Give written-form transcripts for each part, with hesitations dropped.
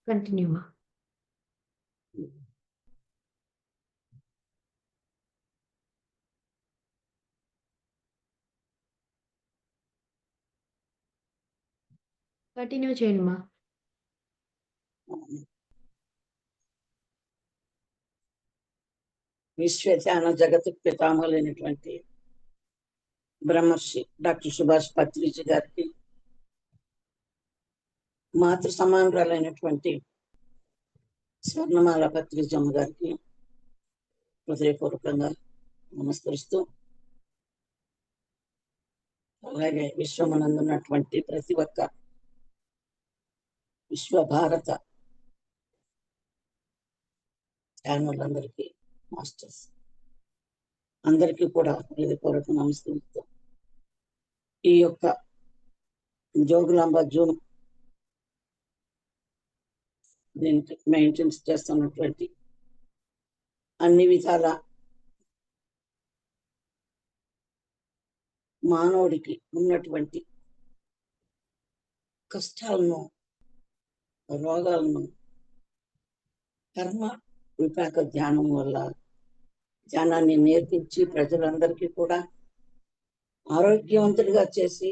Continue మా. Continue చేయండి మా. విశ్వధ్యాన జగత్ పితామహులైనటువంటి బ్రహ్మర్షి డాక్టర్ సుభాష్ పత్రిజీ గారికి, మాతృ సమానురాలైనటువంటి స్వర్ణమాల పత్రిజమ్మ గారికి హృదయపూర్వకంగా నమస్కరిస్తూ, అలాగే విశ్వమనందున్నటువంటి ప్రతి ఒక్క విశ్వభారత ఛానళ్ళందరికీ, మాస్టర్స్ అందరికీ కూడా హృదయపూర్వక నమస్కరిస్తూ, ఈ యొక్క జోగులాంబ జూన్ దీనికి మెయింటెన్స్ చేస్తున్నటువంటి అన్ని విధాల మానవుడికి ఉన్నటువంటి కష్టాలను, రోగాలను కర్మ విపాక ధ్యానం వల్ల ధ్యానాన్ని నేర్పించి ప్రజలందరికీ కూడా ఆరోగ్యవంతుడిగా చేసి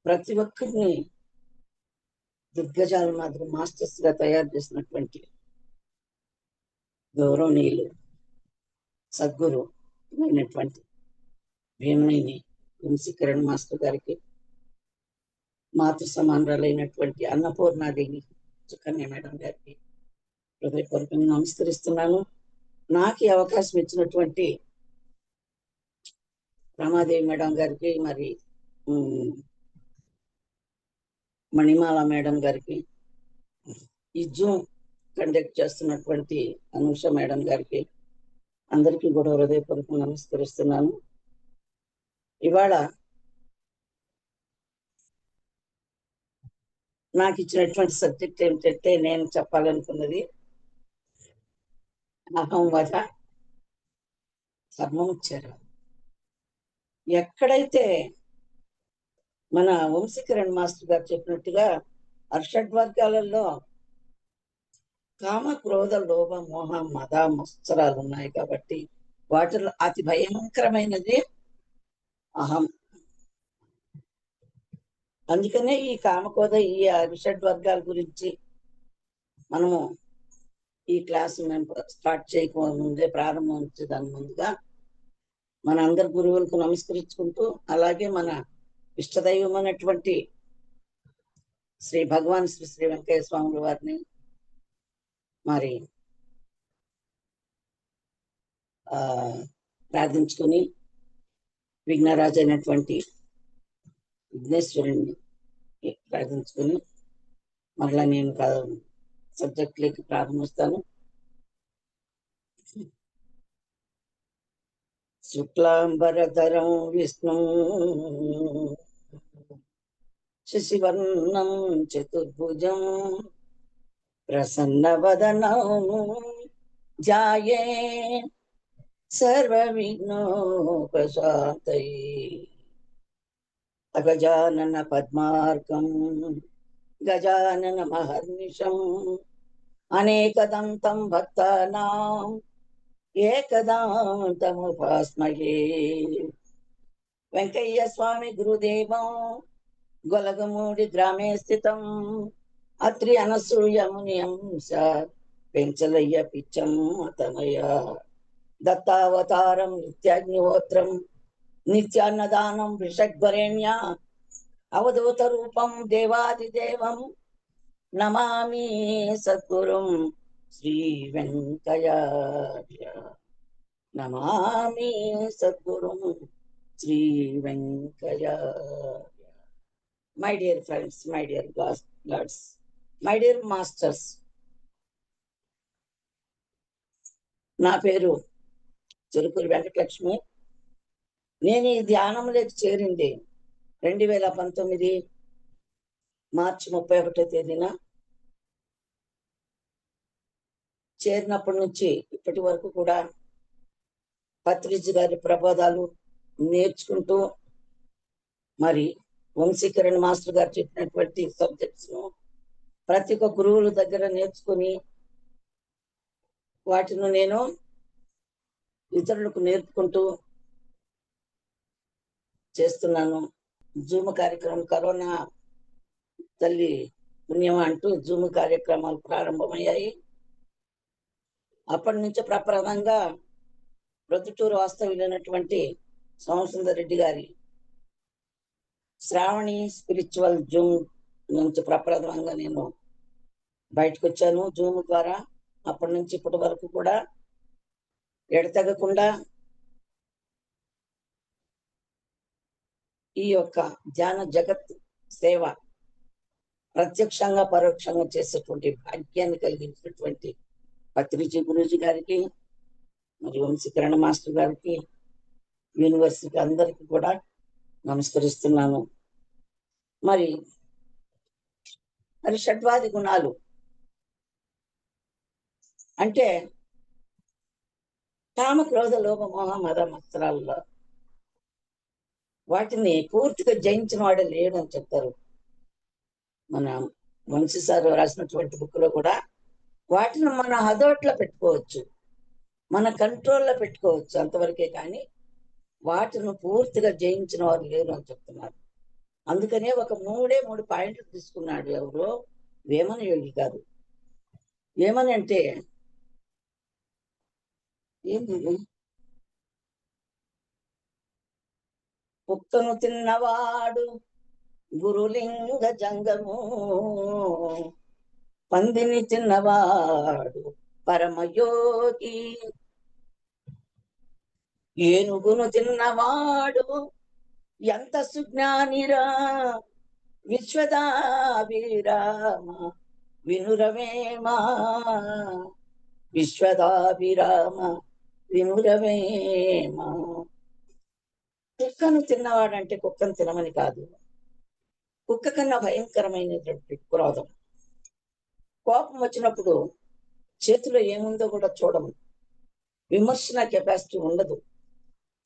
ప్రతి ఒక్కరిని దిగ్గజాల మాదిరి మాస్టర్స్ గా తయారు చేసినటువంటి గౌరవనీయులు సద్గురు అయినటువంటి భీమనేని వంశీకరణ్ మాస్టర్ గారికి, మాతృ సమానురాలైనటువంటి అన్నపూర్ణాదేవి సుకన్య మేడం గారికి హృదయపూర్వకంగా నమస్కరిస్తున్నాను. నాకు ఈ అవకాశం ఇచ్చినటువంటి రమాదేవి మేడం గారికి, మరి మణిమాల మేడం గారికి, ఈ జూమ్ కండక్ట్ చేస్తున్నటువంటి అనూష మేడం గారికి, అందరికీ కూడా హృదయపూర్వకంగా నమస్కరిస్తున్నాను. ఇవాళ నాకు ఇచ్చినటువంటి సబ్జెక్ట్ ఏమిటంటే, నేను చెప్పాలనుకున్నది అహం వద ధర్మముచ్చర. ఎక్కడైతే మన వంశీకరణ్ మాస్టర్ గారు చెప్పినట్టుగా అర్షడ్వర్గాలలో కామ క్రోధ లోభ మోహ మద మత్సరాలు ఉన్నాయి కాబట్టి వాటిలో అతి భయంకరమైనది అహం. అందుకనే ఈ కామక్రోధ ఈ అర్షడ్వర్గాల గురించి మనము ఈ క్లాస్ మేము స్టార్ట్ చేయకముందే ప్రారంభించే దాని ముందుగా మన అందరి గురువులకు నమస్కరించుకుంటూ, అలాగే మన ఇష్టదైవం అనేటువంటి శ్రీ భగవాన్ శ్రీ శ్రీ వెంకయ్య స్వాముల వారిని, మరి ప్రార్థించుకొని, విఘ్నరాజు అయినటువంటి విఘ్నేశ్వరుణ్ణి ప్రార్థించుకొని మరలా నేను సబ్జెక్ట్లోకి ప్రారంభిస్తాను. శుక్లాంబరధరం విష్ణు శశివర్ణం చతుర్భుజం ప్రసన్నవదనం ధ్యాయే సర్వవిఘ్నోపశాంతయే. అగజానన పద్మార్కం గజానన మహర్నిశం అనేకదంతం భక్తానాం ఏకదాంతముపాస్మహే. వెంకయ్య స్వామి గురుదేవం గొలగమూడి గ్రామే స్థితం అత్రి అనసూయ ముని అంశ పెంచలయ్య పిచ్చం అతనయ. దత్తావతారం నిత్యాగ్నిహోత్రం నిత్యాన్నదానం వృషగ్వరేణ్య అవధూత రూపం దేవాదిదేవం నమామి సద్గురుం శ్రీ వెంకయ్య. నమామి సద్గురుం Shri Venkayya. My dear friends, my dear gods, my dear masters, నా పేరు చెరుకూరి వెంకటలక్ష్మి. నేను ఈ ధ్యానంలోకి చేరింది 2019 మార్చి 31వ తేదీన. చేరినప్పటి నుంచి ఇప్పటి వరకు కూడా పత్రిజీ గారి ప్రబోధాలు నేర్చుకుంటూ, మరి వంశీకరణ్ మాస్టర్ గారు చెప్పినటువంటి సబ్జెక్ట్స్ ను ప్రతి ఒక్క గురువుల దగ్గర నేర్చుకుని వాటిని నేను ఇతరులకు నేర్పుకుంటూ చేస్తున్నాను. జూమ్ కార్యక్రమం కరోనా తల్లి పుణ్యం అంటూ జూమ్ కార్యక్రమాలు ప్రారంభమయ్యాయి. అప్పటి నుంచి ప్రప్రదంగా ప్రొద్దుటూరు వాస్తవ్యులైనటువంటి సోమసుందర్ రెడ్డి గారి శ్రావణి స్పిరిచువల్ జూమ్ నుంచి ప్రప్రథమంగా నేను బయటకు వచ్చాను జూమ్ ద్వారా. అప్పటి నుంచి ఇప్పటి వరకు కూడా ఎడతెగకుండా ఈ యొక్క ధ్యాన జగత్ సేవ ప్రత్యక్షంగా పరోక్షంగా చేసేటువంటి భాగ్యాన్ని కలిగించినటువంటి పత్రిజీ గురూజీ గారికి, మరి వంశీకరణ మాస్టర్ గారికి, యూనివర్సిటీ అందరికీ కూడా నమస్కరిస్తున్నాను. మరి మరి షడ్వాది గుణాలు అంటే కామ క్రోధ లోభ మోహ మద మత్సరాల్లో వాటిని పూర్తిగా జయించిన వాడే లేడు అని చెప్తారు. మన వంశీ సార్ రాసినటువంటి బుక్ లో కూడా వాటిని మన హదోట్లో పెట్టుకోవచ్చు, మన కంట్రోల్లో పెట్టుకోవచ్చు అంతవరకే, కానీ వాటిని పూర్తిగా జయించిన వారు లేరు అని చెప్తున్నారు. అందుకనే ఒక మూడు పాయింట్లు తీసుకున్నాడు ఎవరో వేమన యోగి గారు. ఏమని అంటే ఏంది, కుక్కను తిన్నవాడు గురులింగ జంగము, పందిని తిన్నవాడు పరమయోగి, ఏనుగును తిన్నవాడు ఎంత సుజ్ఞానిరా, విశ్వదాభిరామ వినురవేమా, విశ్వదాభిరామ వినురవేమా. కుక్కను తిన్నవాడంటే కుక్కను తినమని కాదు, కుక్క కన్నా భయంకరమైనటువంటి క్రోధం. కోపం వచ్చినప్పుడు చేతిలో ఏముందో కూడా చూడము, విమర్శన కెపాసిటీ ఉండదు,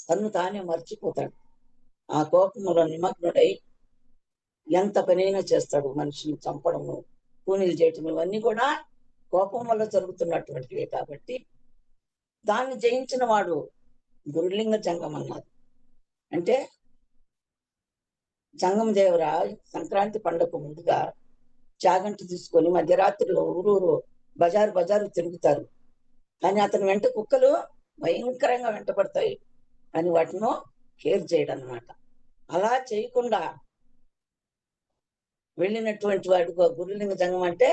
తను తానే మర్చిపోతాడు. ఆ కోపంలో నిమగ్నుడై ఎంత పనైనా చేస్తాడు. మనిషిని చంపడము, కూనీలు చేయటం, ఇవన్నీ కూడా కోపం వల్ల జరుగుతున్నటువంటివే. కాబట్టి దాన్ని జయించిన వాడు గురులింగ జంగం అన్నారు. అంటే జంగం దేవరా సంక్రాంతి పండుగ ముందుగా చాగంటి తీసుకొని మధ్యరాత్రిలో ఊరూరు బజారు తిరుగుతారు, కానీ అతని వెంట కుక్కలు భయంకరంగా వెంటపడతాయి అని వాటిను కేర్ చేయడం అన్నమాట. అలా చేయకుండా వెళ్ళినటువంటి వాడు గురులింగ జంగం. అంటే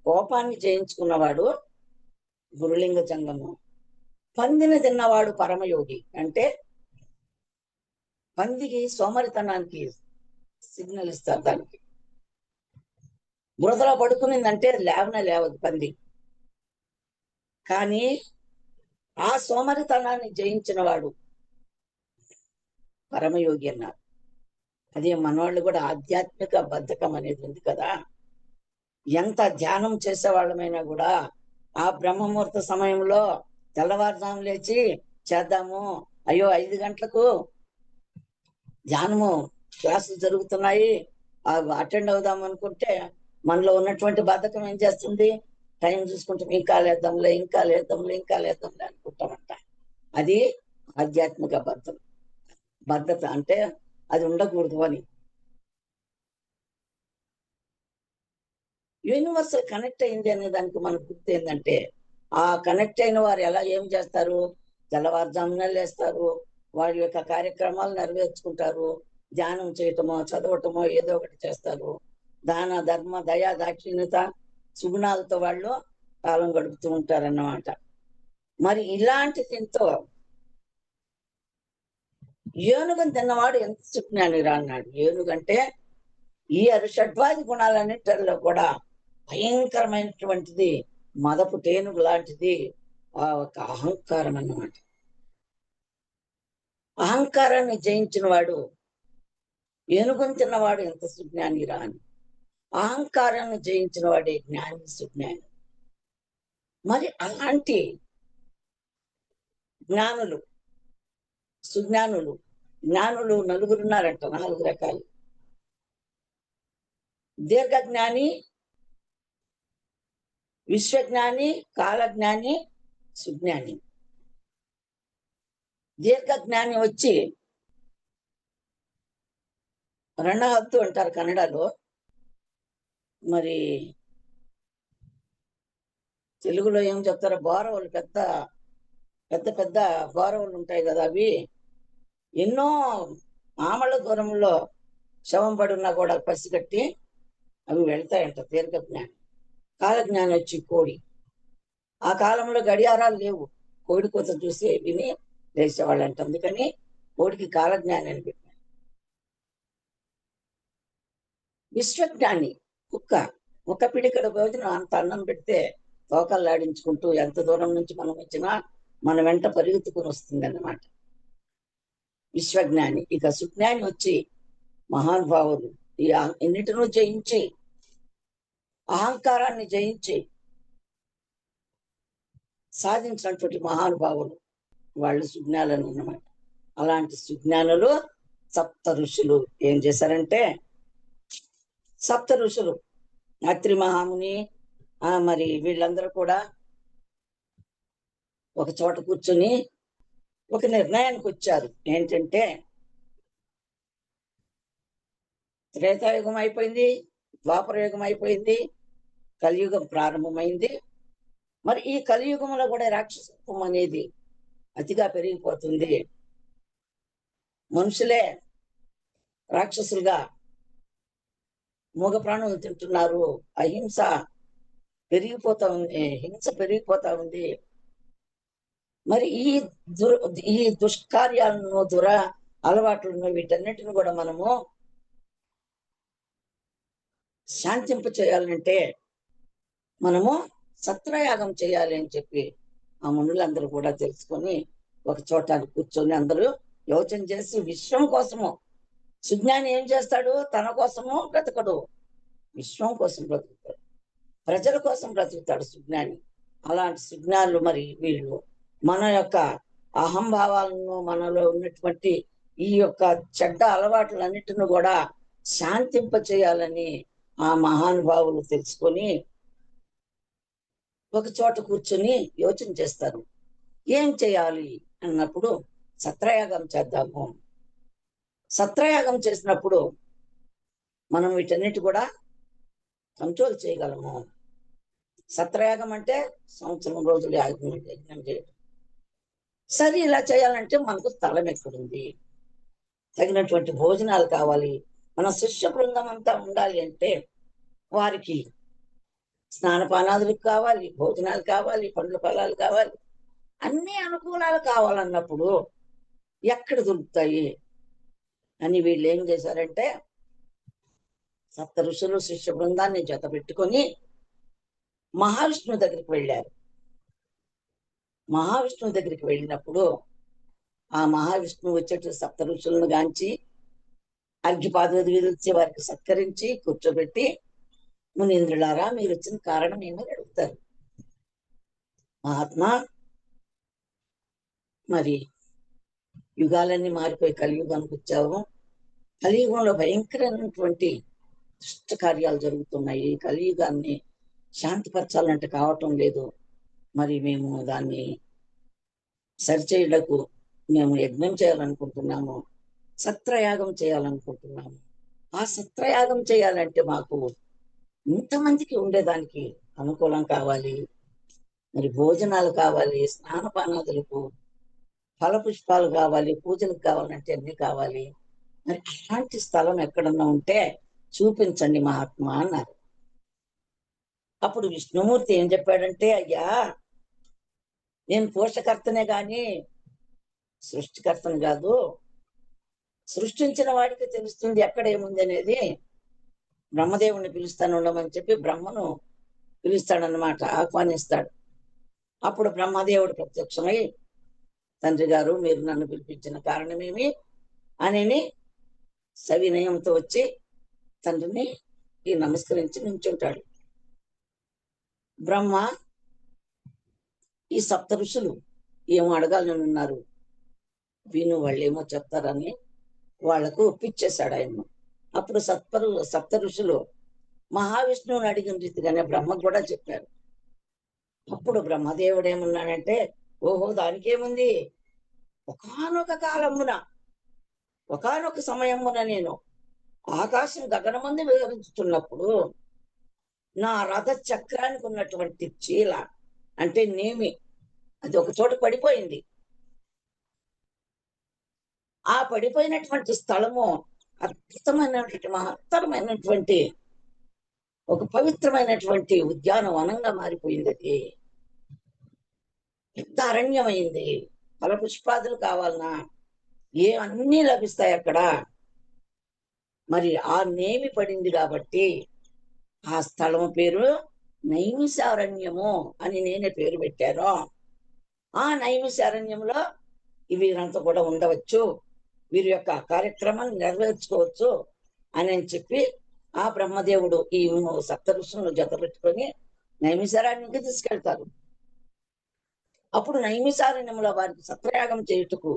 కోపాన్ని జయించుకున్నవాడు గురులింగ జంగము. పందిని తిన్నవాడు పరమయోగి. అంటే పందికి సోమరితనానికి సిగ్నల్ ఇస్తారు. దానికి బురదలో పడుకునిందంటే లేవనే లేవదు పంది, కానీ ఆ సోమరితనాన్ని జయించిన వాడు పరమయోగి అన్నారు. అదే మనవాళ్ళు కూడా ఆధ్యాత్మిక బద్ధకం అనేది ఉంది కదా. ఎంత ధ్యానం చేసేవాళ్ళమైనా కూడా ఆ బ్రహ్మముహూర్త సమయంలో తెల్లవారుజాము లేచి చేద్దాము, అయ్యో 5 గంటలకు ధ్యానము క్లాసులు జరుగుతున్నాయి అటెండ్ అవుదాం అనుకుంటే మనలో ఉన్నటువంటి బద్ధకం ఏం చేస్తుంది, టైం చూసుకుంటాం, ఇంకా లేద్దాంలే అనుకుంటామంట. అది ఆధ్యాత్మిక బద్ధత అంటే అది ఉండకూడదు అని. యూనివర్సల్ కనెక్ట్ అయింది అనే దానికి మనకు గుర్తు ఏంటంటే, ఆ కనెక్ట్ అయిన వారు ఎలా ఏం చేస్తారు, తెల్లవారుజామున లేస్తారు, వారి యొక్క కార్యక్రమాలు నెరవేర్చుకుంటారు, ధ్యానం చేయటమో చదవటమో ఏదో ఒకటి చేస్తారు. దాన ధర్మ దయా దాక్షిణ్యత సుగుణాలతో వాళ్ళు కాలం గడుపుతూ ఉంటారన్నమాట. మరి ఇలాంటి దీంతో ఏనుగని తిన్నవాడు ఎంత సుజ్ఞానిరా అన్నాడు. ఏనుగంటే ఈ షడ్వాది గుణాలన్నిటిలో కూడా భయంకరమైనటువంటిది, మదపు టేనుగు లాంటిది ఆ ఒక అహంకారం అన్నమాట. అహంకారాన్ని జయించిన వాడు ఏనుగుని తిన్నవాడు ఎంత సుజ్ఞానిరా అని. అహంకారాన్ని జయించిన వాడే జ్ఞాని సుజ్ఞాని. మరి అలాంటి జ్ఞానులు సుజ్ఞానులు జ్ఞానులు నలుగురున్నారంట, 4 రకాలు. దీర్ఘ జ్ఞాని, విశ్వజ్ఞాని, కాలజ్ఞాని, సుజ్ఞాని. దీర్ఘజ్ఞాని వచ్చి రణహద్దు అంటారు కన్నడలో. మరి తెలుగులో ఏం చెప్తారో, బోరవులు, పెద్ద పెద్ద పెద్ద బోరవులు ఉంటాయి కదా, అవి ఎన్నో ఆమళ్ళ దూరంలో శవం పడున్నా కూడా పసిగట్టి అవి వెళ్తాయంట. దీర్ఘజ్ఞాని. కాలజ్ఞాని వచ్చి కోడి. ఆ కాలంలో గడియారాలు లేవు, కోడి కూత చూసి విని లేచేవాళ్ళంట. అందుకని కోడికి కాలజ్ఞాని అని పెట్టారు. విశ్వజ్ఞాని కుక్క. ఒక పిడికడ భోజనం అంత అన్నం పెడితే తోకల్లాడించుకుంటూ ఎంత దూరం నుంచి మనం వచ్చినా మన వెంట పరిగెత్తుకుని వస్తుంది అన్నమాట విశ్వజ్ఞాని. ఇక సుజ్ఞాని వచ్చి మహానుభావులు, ఈ ఎన్నిటినూ జయించి, అహంకారాన్ని జయించి సాధించినటువంటి మహానుభావులు వాళ్ళు సుజ్ఞానులు అన్నమాట. అలాంటి సుజ్ఞానులు సప్త ఋషులు ఏం చేశారంటే, సప్త ఋషులు అత్రి మహాముని మరి వీళ్ళందరూ కూడా ఒక చోట కూర్చొని ఒక నిర్ణయానికి వచ్చారు. ఏంటంటే, త్రేతాయుగం అయిపోయింది, ద్వాపరయుగం అయిపోయింది, కలియుగం ప్రారంభమైంది. మరి ఈ కలియుగంలో కూడా రాక్షసత్వం అనేది అతిగా పెరిగిపోతుంది. మనుషులే రాక్షసులుగా మూగ ప్రాణులు తింటున్నారు. అహింస పెరిగిపోతా ఉంది, హింస పెరిగిపోతా ఉంది. మరి ఈ దుష్కార్యాలను, అలవాట్లను, వీటన్నిటిని కూడా మనము శాంతింప చేయాలంటే మనము సత్రయాగం చేయాలి అని చెప్పి ఆ మునులందరూ కూడా తెలుసుకొని ఒక చోట కూర్చొని అందరూ యోచన చేసి విశ్వం కోసము. సుజ్ఞాని ఏం చేస్తాడు? తన కోసము బ్రతకడు, విశ్వం కోసం బ్రతుకుతాడు, ప్రజల కోసం బ్రతుకుతాడు సుజ్ఞాని. అలాంటి సుజ్ఞానులు మరి వీళ్ళు మన యొక్క అహంభావాలను, మనలో ఉన్నటువంటి ఈ యొక్క చెడ్డ అలవాట్లన్నిటిని కూడా శాంతింప చేయాలని ఆ మహానుభావులు తెలుసుకొని ఒక చోట కూర్చొని యోచన చేస్తారు. ఏం చేయాలి అన్నప్పుడు సత్రయాగం చేద్దాము. సత్రయాగం చేసినప్పుడు మనం వీటన్నిటి కూడా కంట్రోల్ చేయగలము. సత్రయాగం అంటే సంవత్సరం రోజులు యజ్ఞం చేయడం. సరే, ఇలా చేయాలంటే మనకు స్థలం ఎక్కడుంది? తగినటువంటి భోజనాలు కావాలి. మన శిష్య బృందం అంతా ఉండాలి అంటే వారికి స్నానపానాదులు కావాలి, భోజనాలు కావాలి, పండ్ల ఫలాలు కావాలి, అన్ని అనుకూలాలు కావాలన్నప్పుడు ఎక్కడ దొరుకుతాయి అని వీళ్ళు ఏం చేశారంటే, సప్త ఋషులు శిష్య బృందాన్ని జత పెట్టుకొని మహావిష్ణువు దగ్గరికి వెళ్ళారు. మహావిష్ణువు దగ్గరికి వెళ్ళినప్పుడు ఆ మహావిష్ణువు వచ్చేట సప్త ఋషులను గాంచి అర్ఘ్యపాదవి వచ్చి వారికి సత్కరించి కూర్చోబెట్టి, మునీంద్రులారా, మీరు వచ్చిన కారణం ఏమని అడుగుతారు. మహాత్మా, మరి యుగాలన్నీ మారిపోయి కలియుగానికి వచ్చావు. కలియుగంలో భయంకరమైనటువంటి దుష్ట కార్యాలు జరుగుతున్నాయి. కలియుగాన్ని శాంతిపరచాలంటే కావటం లేదు. మరి మేము దాన్ని సరిచేయుటకు మేము యజ్ఞం చేయాలనుకుంటున్నాము, సత్రయాగం చేయాలనుకుంటున్నాము. ఆ సత్రయాగం చేయాలంటే మాకు ఇంతమందికి ఉండేదానికి అనుకూలం కావాలి, మరి భోజనాలు కావాలి, స్నానపానాదులకు ఫలపుష్పాలు కావాలి, పూజలకు కావాలంటే అన్ని కావాలి. మరి అలాంటి స్థలం ఎక్కడన్నా ఉంటే చూపించండి మహాత్మా అన్నారు. అప్పుడు విష్ణుమూర్తి ఏం చెప్పాడంటే, అయ్యా, నేను పోషకర్తనే గాని సృష్టికర్తను కాదు. సృష్టించిన వాడికి తెలుస్తుంది ఎక్కడ ఏముంది అనేది. బ్రహ్మదేవుని పిలుస్తాను ఉండమని చెప్పి బ్రహ్మను పిలుస్తాడనమాట, ఆహ్వానిస్తాడు. అప్పుడు బ్రహ్మదేవుడు ప్రత్యక్షమై, తండ్రి గారు, మీరు నన్ను పిలిపించిన కారణమేమి అని సవినయంతో వచ్చి తండ్రిని నమస్కరించి నించుంటాడు. బ్రహ్మ ఈ సప్త ఋషులు ఏమో అడగాలని ఉన్నారు, విను, వాళ్ళు ఏమో చెప్తారని వాళ్లకు ఒప్పించేశాడు ఆయన. అప్పుడు సప్త ఋషులు మహావిష్ణువుని అడిగిన రీతిగానే బ్రహ్మకు కూడా చెప్పారు. అప్పుడు బ్రహ్మదేవుడు ఏమన్నాడంటే, ఓహో దానికేముంది, ఒకానొక కాలమున ఒకానొక సమయమున నేను ఆకాశం గగనమందు విహరించుతున్నప్పుడు నా రథ చక్రానికి ఉన్నటువంటి చీల అంటే నేమి అది ఒక చోట పడిపోయింది. ఆ పడిపోయినటువంటి స్థలము అద్భుతమైనటువంటి మహత్తరమైనటువంటి ఒక పవిత్రమైనటువంటి ఉద్యానవనంగా మారిపోయింది. అది పెద్ద అరణ్యమైంది. ఫల పుష్పాదులు కావాలన్నా అన్నీ లభిస్తాయి అక్కడ. మరి ఆ నేమి పడింది కాబట్టి ఆ స్థలం పేరు నైమిషారణ్యము అని నేనే పేరు పెట్టాను. ఆ నైమిషారణ్యంలో వీరంతా కూడా ఉండవచ్చు, వీరి యొక్క కార్యక్రమాన్ని నెరవేర్చుకోవచ్చు అని చెప్పి ఆ బ్రహ్మదేవుడు ఈ సప్త ఋషులను జత పెట్టుకొని నైమిషారణ్యానికి తీసుకెళ్తారు. అప్పుడు నైమిషారణ్యంలో వారికి సత్రయాగం చేయుటకు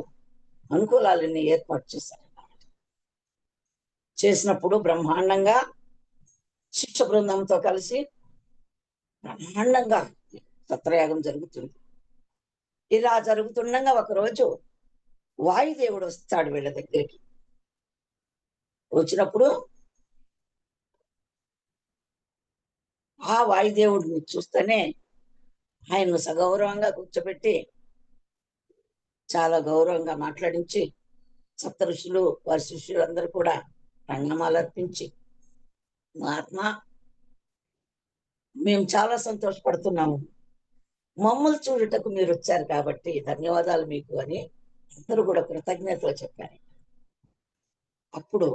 అనుకూలాలన్నీ ఏర్పాటు చేశారు. చేసినప్పుడు బ్రహ్మాండంగా శిక్ష బృందంతో కలిసి బ్రహ్మాండంగా సత్రయాగం జరుగుతుంది. ఇలా జరుగుతుండగా ఒకరోజు వాయుదేవుడు వస్తాడు వీళ్ళ దగ్గరికి. వచ్చినప్పుడు ఆ వాయుదేవుడిని చూస్తేనే ఆయన్ను సగౌరవంగా కూర్చోబెట్టి చాలా గౌరవంగా మాట్లాడించి సప్త ఋషులు వారి శిష్యులందరూ కూడా ప్రణామాలు అర్పించి, మహాత్మా మేము చాలా సంతోషపడుతున్నాము, మమ్మల్ని చూడటకు మీరు వచ్చారు కాబట్టి ధన్యవాదాలు మీకు అని అందరూ కూడా కృతజ్ఞతలు చెప్పారు. అప్పుడు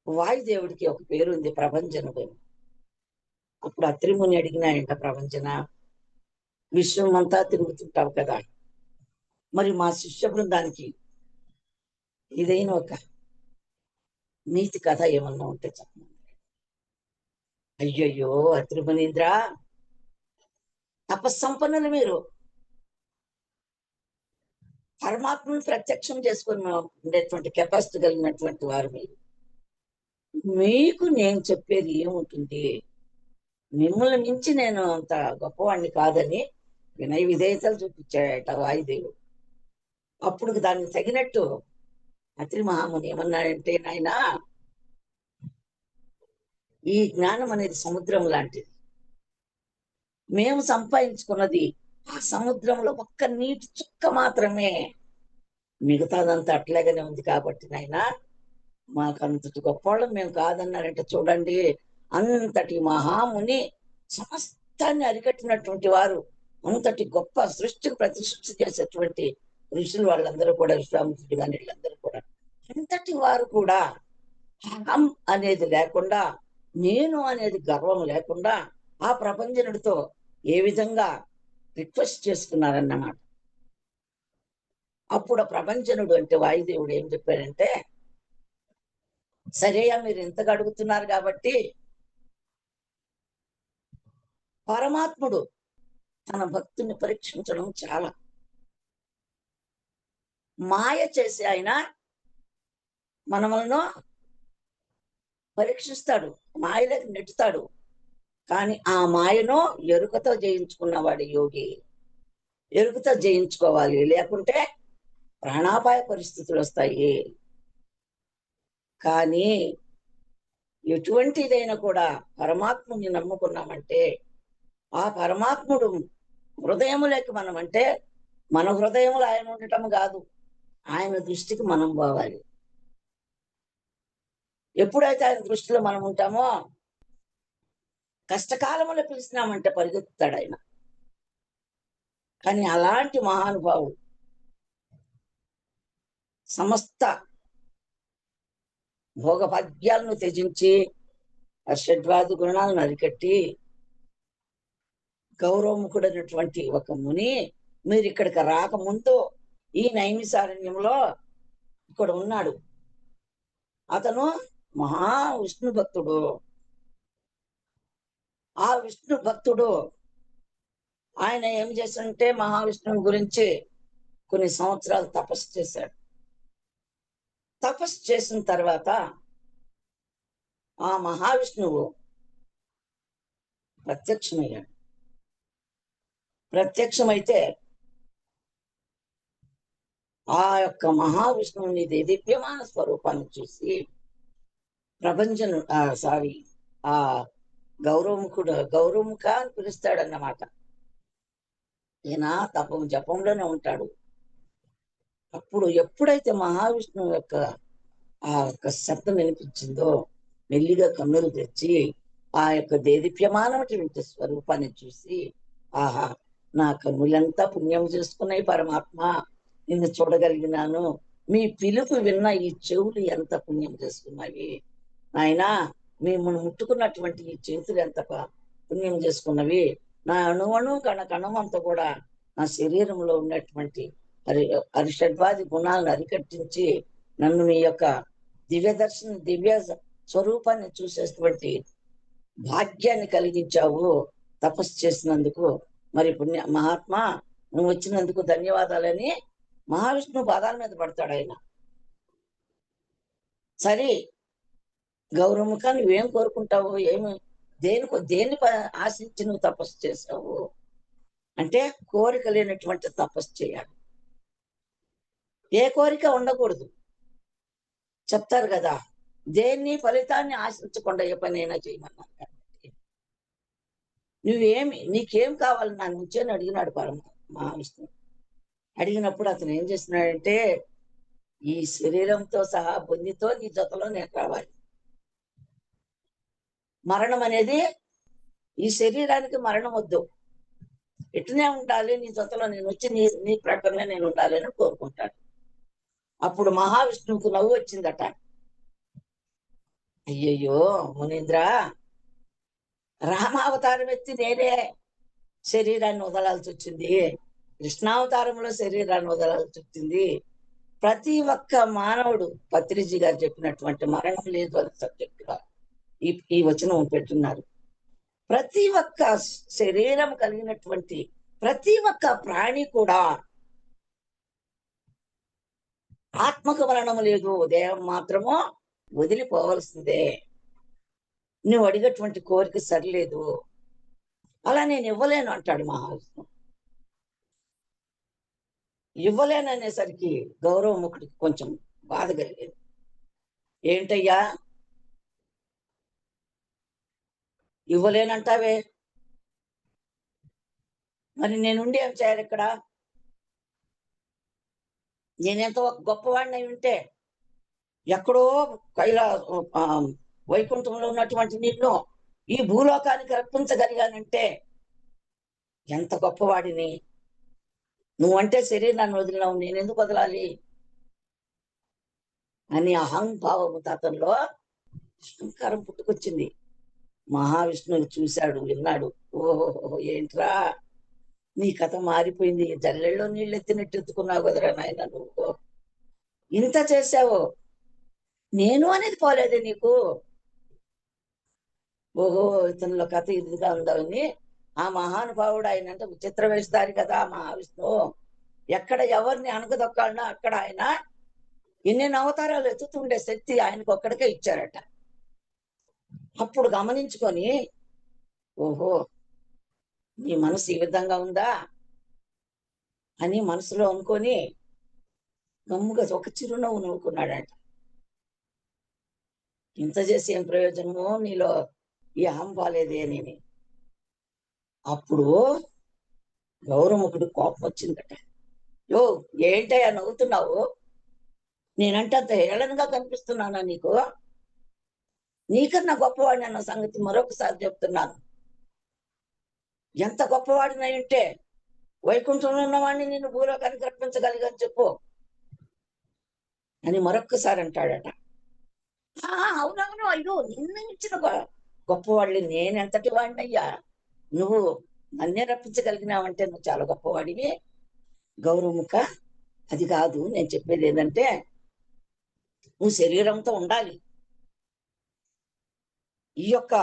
వాయుదేవుడికి ఒక పేరు ఉంది, ప్రభంజనుడు. అప్పుడు అత్రిముని అడిగినాయంట, ప్రభంజన విశ్వం అంతా తిరుగుతుంటావు కదా, మరి మా శిష్య బృందానికి ఏదైనా ఒక నీతి కథ ఏమన్నా ఉంటే చెప్పండి. అయ్యయ్యో అత్రిమునీంద్ర, తపస్సంపన్నులు మీరు, పరమాత్మను ప్రత్యక్షం చేసుకుని ఉండేటువంటి కెపాసిటీ కలిగినటువంటి వారు మీరు, మీకు నేను చెప్పేది ఏముంటుంది, మిమ్మల్ని మించి నేను అంత గొప్పవాణ్ణి కాదని వినయ విధేయతలు చూపించాడట వాయుదేవుడు. అప్పుడు దానికి తగినట్టు అత్రి మహాముని ఏమన్నాడంటే, నాయన ఈ జ్ఞానం అనేది సముద్రం లాంటిది, మేము సంపాదించుకున్నది ఆ సముద్రంలో ఒక్క నీటి చుక్క మాత్రమే, మిగతాదంతా అట్లాగనే ఉంది కాబట్టి నాయన మాకు అంతటి గొప్పవాళ్ళం మేము కాదన్నారంటే చూడండి, అంతటి మహాముని సమస్తాన్ని అరికట్టినటువంటి వారు, అంతటి గొప్ప సృష్టికి ప్రతిసృష్టి చేసేటువంటి ఋషులు వాళ్ళందరూ కూడా, విశ్వామిత్రుడు కానీ వీళ్ళందరూ కూడా అంతటి వారు కూడా అహం అనేది లేకుండా, నేను అనేది గర్వం లేకుండా ఆ ప్రపంచనుడితో ఏ విధంగా రిక్వెస్ట్ చేసుకున్నారన్నమాట. అప్పుడు ప్రపంచనుడు అంటే వాయుదేవుడు ఏం చెప్పాడంటే, సరేయా మీరు ఇంతగా అడుగుతున్నారు కాబట్టి పరమాత్ముడు తన భక్తుని పరీక్షించడం చాలా మాయ చేసి ఆయన మనములను పరీక్షిస్తాడు, మాయలోకి నెట్టుతాడు. కానీ ఆ మాయను ఎరుకతో జయించుకున్నవాడు యోగి. ఎరుకతో జయించుకోవాలి, లేకుంటే ప్రాణాపాయ పరిస్థితులు వస్తాయి. కానీ ఎటువంటిదైనా కూడా పరమాత్ముని నమ్ముకున్నామంటే ఆ పరమాత్ముడు హృదయములోకి మనం అంటే మన హృదయములు ఆయన ఉండటం కాదు, ఆయన దృష్టికి మనం పోవాలి. ఎప్పుడైతే ఆయన దృష్టిలో మనం ఉంటామో కష్టకాలంలో పిలిచినామంటే పరిగెత్తుతాడు ఆయన. కానీ అలాంటి మహానుభావుడు సమస్త భోగభాగ్యాలను త్యజించి షడ్వాది గుణాలను అరికట్టి గౌరవముఖుడైనటువంటి ఒక ముని మీరు ఇక్కడికి రాకముందు ఈ నైమిసారణ్యంలో ఇక్కడ ఉన్నాడు. అతను మహా విష్ణు భక్తుడు. ఆ విష్ణు భక్తుడు ఆయన ఏం చేశాడంటే మహావిష్ణువు గురించి కొన్ని సంవత్సరాలు తపస్సు చేశాడు. తపస్సు చేసిన తర్వాత ఆ మహావిష్ణువు ప్రత్యక్షమయ్యాడు. ప్రత్యక్షమైతే ఆ యొక్క మహావిష్ణువుని దేదీప్యమాన స్వరూపాన్ని చూసి ప్రపంచం సారీ ఆ గౌరవముఖ అని పిలుస్తాడన్నమాట. ఈయన తపం జపంలోనే ఉంటాడు. అప్పుడు ఎప్పుడైతే మహావిష్ణువు యొక్క ఆ యొక్క శబ్దం వినిపించిందో మెల్లిగా కన్నులు తెచ్చి ఆ యొక్క దేదీప్యమానమైనటువంటి స్వరూపాన్ని చూసి, ఆహా, నా కన్నులంతా పుణ్యం చేసుకున్నాయి పరమాత్మ, నిన్ను చూడగలిగినాను. మీ పిలుపు విన్న ఈ చెవులు ఎంత పుణ్యం చేసుకున్నవి నాయనా, మేము ముట్టుకున్నటువంటి ఈ చేతులు ఎంత పుణ్యం చేసుకున్నవి. నా అణువణు కణకణం అంతా కూడా నా శరీరంలో ఉన్నటువంటి అరిషడ్వాది గుణాలను అరికట్టించి నన్ను మీ యొక్క దివ్య స్వరూపాన్ని చూసేటువంటి భాగ్యాన్ని కలిగించావు తపస్సు చేసినందుకు. మరి పుణ్య మహాత్మా, నువ్వు వచ్చినందుకు ధన్యవాదాలని మహావిష్ణువు పాదాల మీద పడతాడు ఆయన. సరే గౌరవముఖ, నువ్వేం కోరుకుంటావు, ఏమి దేన్ని ఆశించి నువ్వు తపస్సు చేసావు అంటే, కోరిక లేనటువంటి తపస్సు చేయాలి. ఏ కోరిక ఉండకూడదు. చెప్తారు కదా, దేన్ని ఫలితాన్ని ఆశించకుండా ఏ పనైనా చేయమన్నారు. కాబట్టి నీకేం కావాలి నా నుంచి అని అడిగినాడు మహావిష్ణువు. అడిగినప్పుడు అతను ఏం చేస్తున్నాడంటే, ఈ శరీరంతో సహా బొందితో నీ జతలో నేను రావాలి. మరణం అనేది, ఈ శరీరానికి మరణం వద్దు, ఎటునే ఉండాలి, నీ జతలో నేను వచ్చి నీ ప్రకారంగా నేను ఉండాలి అని కోరుకుంటాడు. అప్పుడు మహావిష్ణువుకు నవ్వు వచ్చిందట. అయ్యయ్యో మునీంద్ర, రామావతారం ఎత్తి నేనే శరీరాన్ని వదలాల్సి వచ్చింది, కృష్ణావతారంలో శరీరాన్ని వదలాల్సి వచ్చింది. ప్రతి ఒక్క మానవుడు పత్రిజీ గారు చెప్పినటువంటి మరణం లేదు అని సబ్జెక్టుగా ఈ వచనం పెట్టున్నారు. ప్రతి ఒక్క శరీరం కలిగినటువంటి ప్రతి ఒక్క ప్రాణి కూడా ఆత్మకు మరణం లేదు, దేహం మాత్రము వదిలిపోవలసిందే. నువ్వు అడిగేటువంటి కోరిక సరిలేదు, అలా నేను ఇవ్వలేను అంటాడు మహావిష్ణువు. ఇవ్వలేననేసరికి గౌరవముఖుడికి కొంచెం బాధ కలిగేది. ఏంటయ్యా ఇవ్వలేనంటావే, మరి నేనుండి ఏం చేయాలి ఇక్కడ? నేనెంతో గొప్పవాడిని అయి ఉంటే ఎక్కడో వైకుంఠంలో ఉన్నటువంటి నిన్ను ఈ భూలోకానికి రప్పించగలిగానంటే ఎంత గొప్పవాడిని. నువ్వంటే శరీరాన్ని వదిలినావు, నేనెందుకు వదలాలి అని అహంభావము అతనిలో అహంకారం పుట్టుకొచ్చింది. మహావిష్ణువుని చూశాడు, విన్నాడు. ఓహో, ఏంట్రా నీ కథ మారిపోయింది, జల్లెల్లో నీళ్ళు ఎత్తినట్టు ఎత్తుకున్నావు కదరా నాయన, నువ్వు ఇంత చేశావు, నేను అనేది పోలేదే నీకు. ఓహో, ఇతనిలో కథ ఇదిగా ఉందని ఆ మహానుభావుడు, ఆయన అంటే విచిత్ర వేస్తాడు కదా మహావిష్ణువు. ఎక్కడ ఎవరిని అణగదొక్కాలన్నా అక్కడ ఆయన ఎన్ని అవతారాలు ఎత్తుతుండే శక్తి ఆయనకు ఒక్కడికే ఇచ్చారట. అప్పుడు గమనించుకొని, ఓహో, నీ మనసు ఈ విధంగా ఉందా అని మనసులో అనుకొని గమ్ముగా ఒక చిరునవ్వు నవ్వుకున్నాడట. ఇంత చేసి ఏం ప్రయోజనమో, నీలో ఈ అహం బాలేదే అని. అప్పుడు గౌరవముఖుడు కోపం వచ్చిందట. యో, ఏంటయ్యా నవ్వుతున్నావు, నేనంటే అంత హేళనగా కనిపిస్తున్నానా నీకు? నీకన్నా గొప్పవాడిని అన్న సంగతి మరొకసారి చెప్తున్నాను. ఎంత గొప్పవాడినై ఉంటే వైకుంఠంలో ఉన్నవాడిని నిన్ను భూలోకానికి రప్పించగలిగని చెప్పు అని మరొక్కసారి అంటాడట. అవునవును, అయ్యో, నిన్ను ఇచ్చిన గొప్పవాళ్ళని నేనెంతటి వాడినయ్యా, నువ్వు నన్నే రప్పించగలిగినావంటే నువ్వు చాలా గొప్పవాడివి. గౌరవముఖ, అది కాదు, నేను చెప్పేది ఏంటంటే, నువ్వు శరీరంతో ఉండాలి, ఈ యొక్క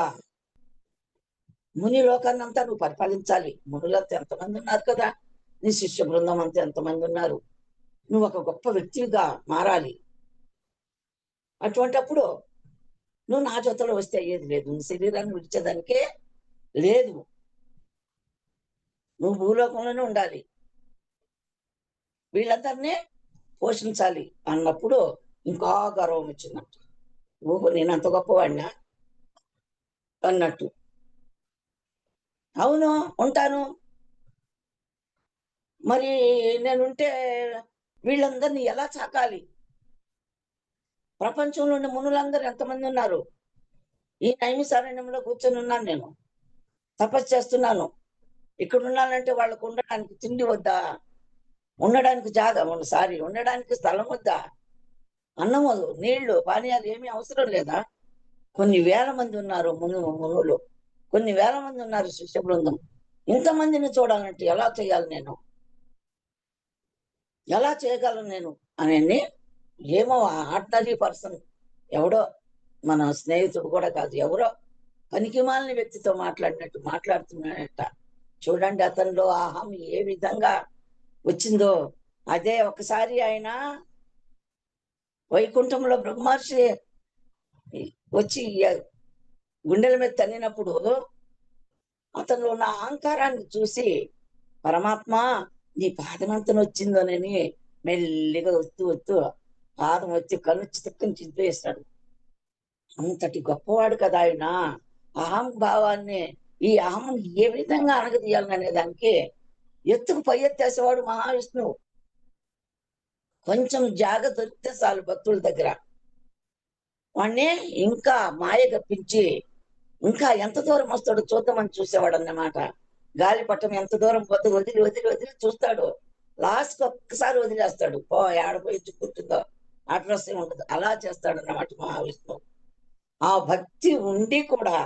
ముని లోకాన్ని అంతా నువ్వు పరిపాలించాలి. మునులంతా ఎంతమంది ఉన్నారు కదా, నీ శిష్య బృందం అంతా ఎంతమంది ఉన్నారు, నువ్వు ఒక గొప్ప వ్యక్తిగా మారాలి. అటువంటప్పుడు నువ్వు నా జొత్తలో వస్తే అయ్యేది లేదు, నీ శరీరాన్ని విడిచేదానికే లేదు. నువ్వు భూలోకంలోనే ఉండాలి, వీళ్ళందరినీ పోషించాలి అన్నప్పుడు ఇంకా గర్వం వచ్చిందంట. ఓహో, నేను అంత గొప్పవాడినా అన్నట్టు. అవును, ఉంటాను. మరి నేనుంటే వీళ్ళందరినీ ఎలా చాకాలి? ప్రపంచంలో ఉన్న మునులందరూ ఎంతమంది ఉన్నారు? ఈ నైమిసారణ్యంలో కూర్చొని ఉన్నాను నేను, తపస్సు చేస్తున్నాను. ఇక్కడ ఉన్నానంటే వాళ్ళకు ఉండడానికి తిండి వద్దా? ఉండడానికి జాగా ఉండడానికి స్థలం వద్దా? అన్నము, నీళ్లు, పానీయాలు ఏమీ అవసరం లేదా? కొన్ని వేల మంది ఉన్నారు మునులు, కొన్ని వేల మంది ఉన్నారు శిష్య బృందం. ఇంతమందిని చూడాలంటే ఎలా చేయాలి నేను? ఎలా చేయగలను నేను అని, ఏమో ఆర్డినరీ పర్సన్, ఎవడో మన స్నేహితుడు కూడా కాదు, ఎవరో పనికిమాలిన వ్యక్తితో మాట్లాడినట్టు మాట్లాడుతున్నాడట. చూడండి అతనిలో అహం ఏ విధంగా వచ్చిందో. అదే ఒకసారి ఆయన వైకుంఠంలో బ్రహ్మర్షి వచ్చి గుండెల మీద తన్నినప్పుడు అతనిలో ఉన్న అహంకారాన్ని చూసి, పరమాత్మ నీ పాదమంతను వచ్చిందోనని మెల్లిగా వస్తూ వస్తూ పాదం వచ్చి కన్ను చిత్తుకుని చింపేస్తాడు. అంతటి గొప్పవాడు కదా ఆయన. అహం భావాన్ని, ఈ అహం ఏ విధంగా అణగదీయాలనే దానికి ఎత్తుకు పై ఎత్తేసేవాడు మహావిష్ణువు. కొంచెం జాగ దొరికితే చాలు భక్తుల దగ్గర వాణ్ణి ఇంకా మాయ గప్పించి ఇంకా ఎంత దూరం వస్తాడో చూద్దామని చూసేవాడు అన్నమాట. గాలిపటం ఎంత దూరం పోతే వదిలి వదిలి వదిలి చూస్తాడు, లాస్ట్ ఒక్కసారి వదిలేస్తాడు. ఏడపోయి చిక్కుంటుందో అడ్రస్ ఉండదు, అలా చేస్తాడు అన్నమాట మహావిష్ణువు. ఆ భక్తి ఉండి కూడా,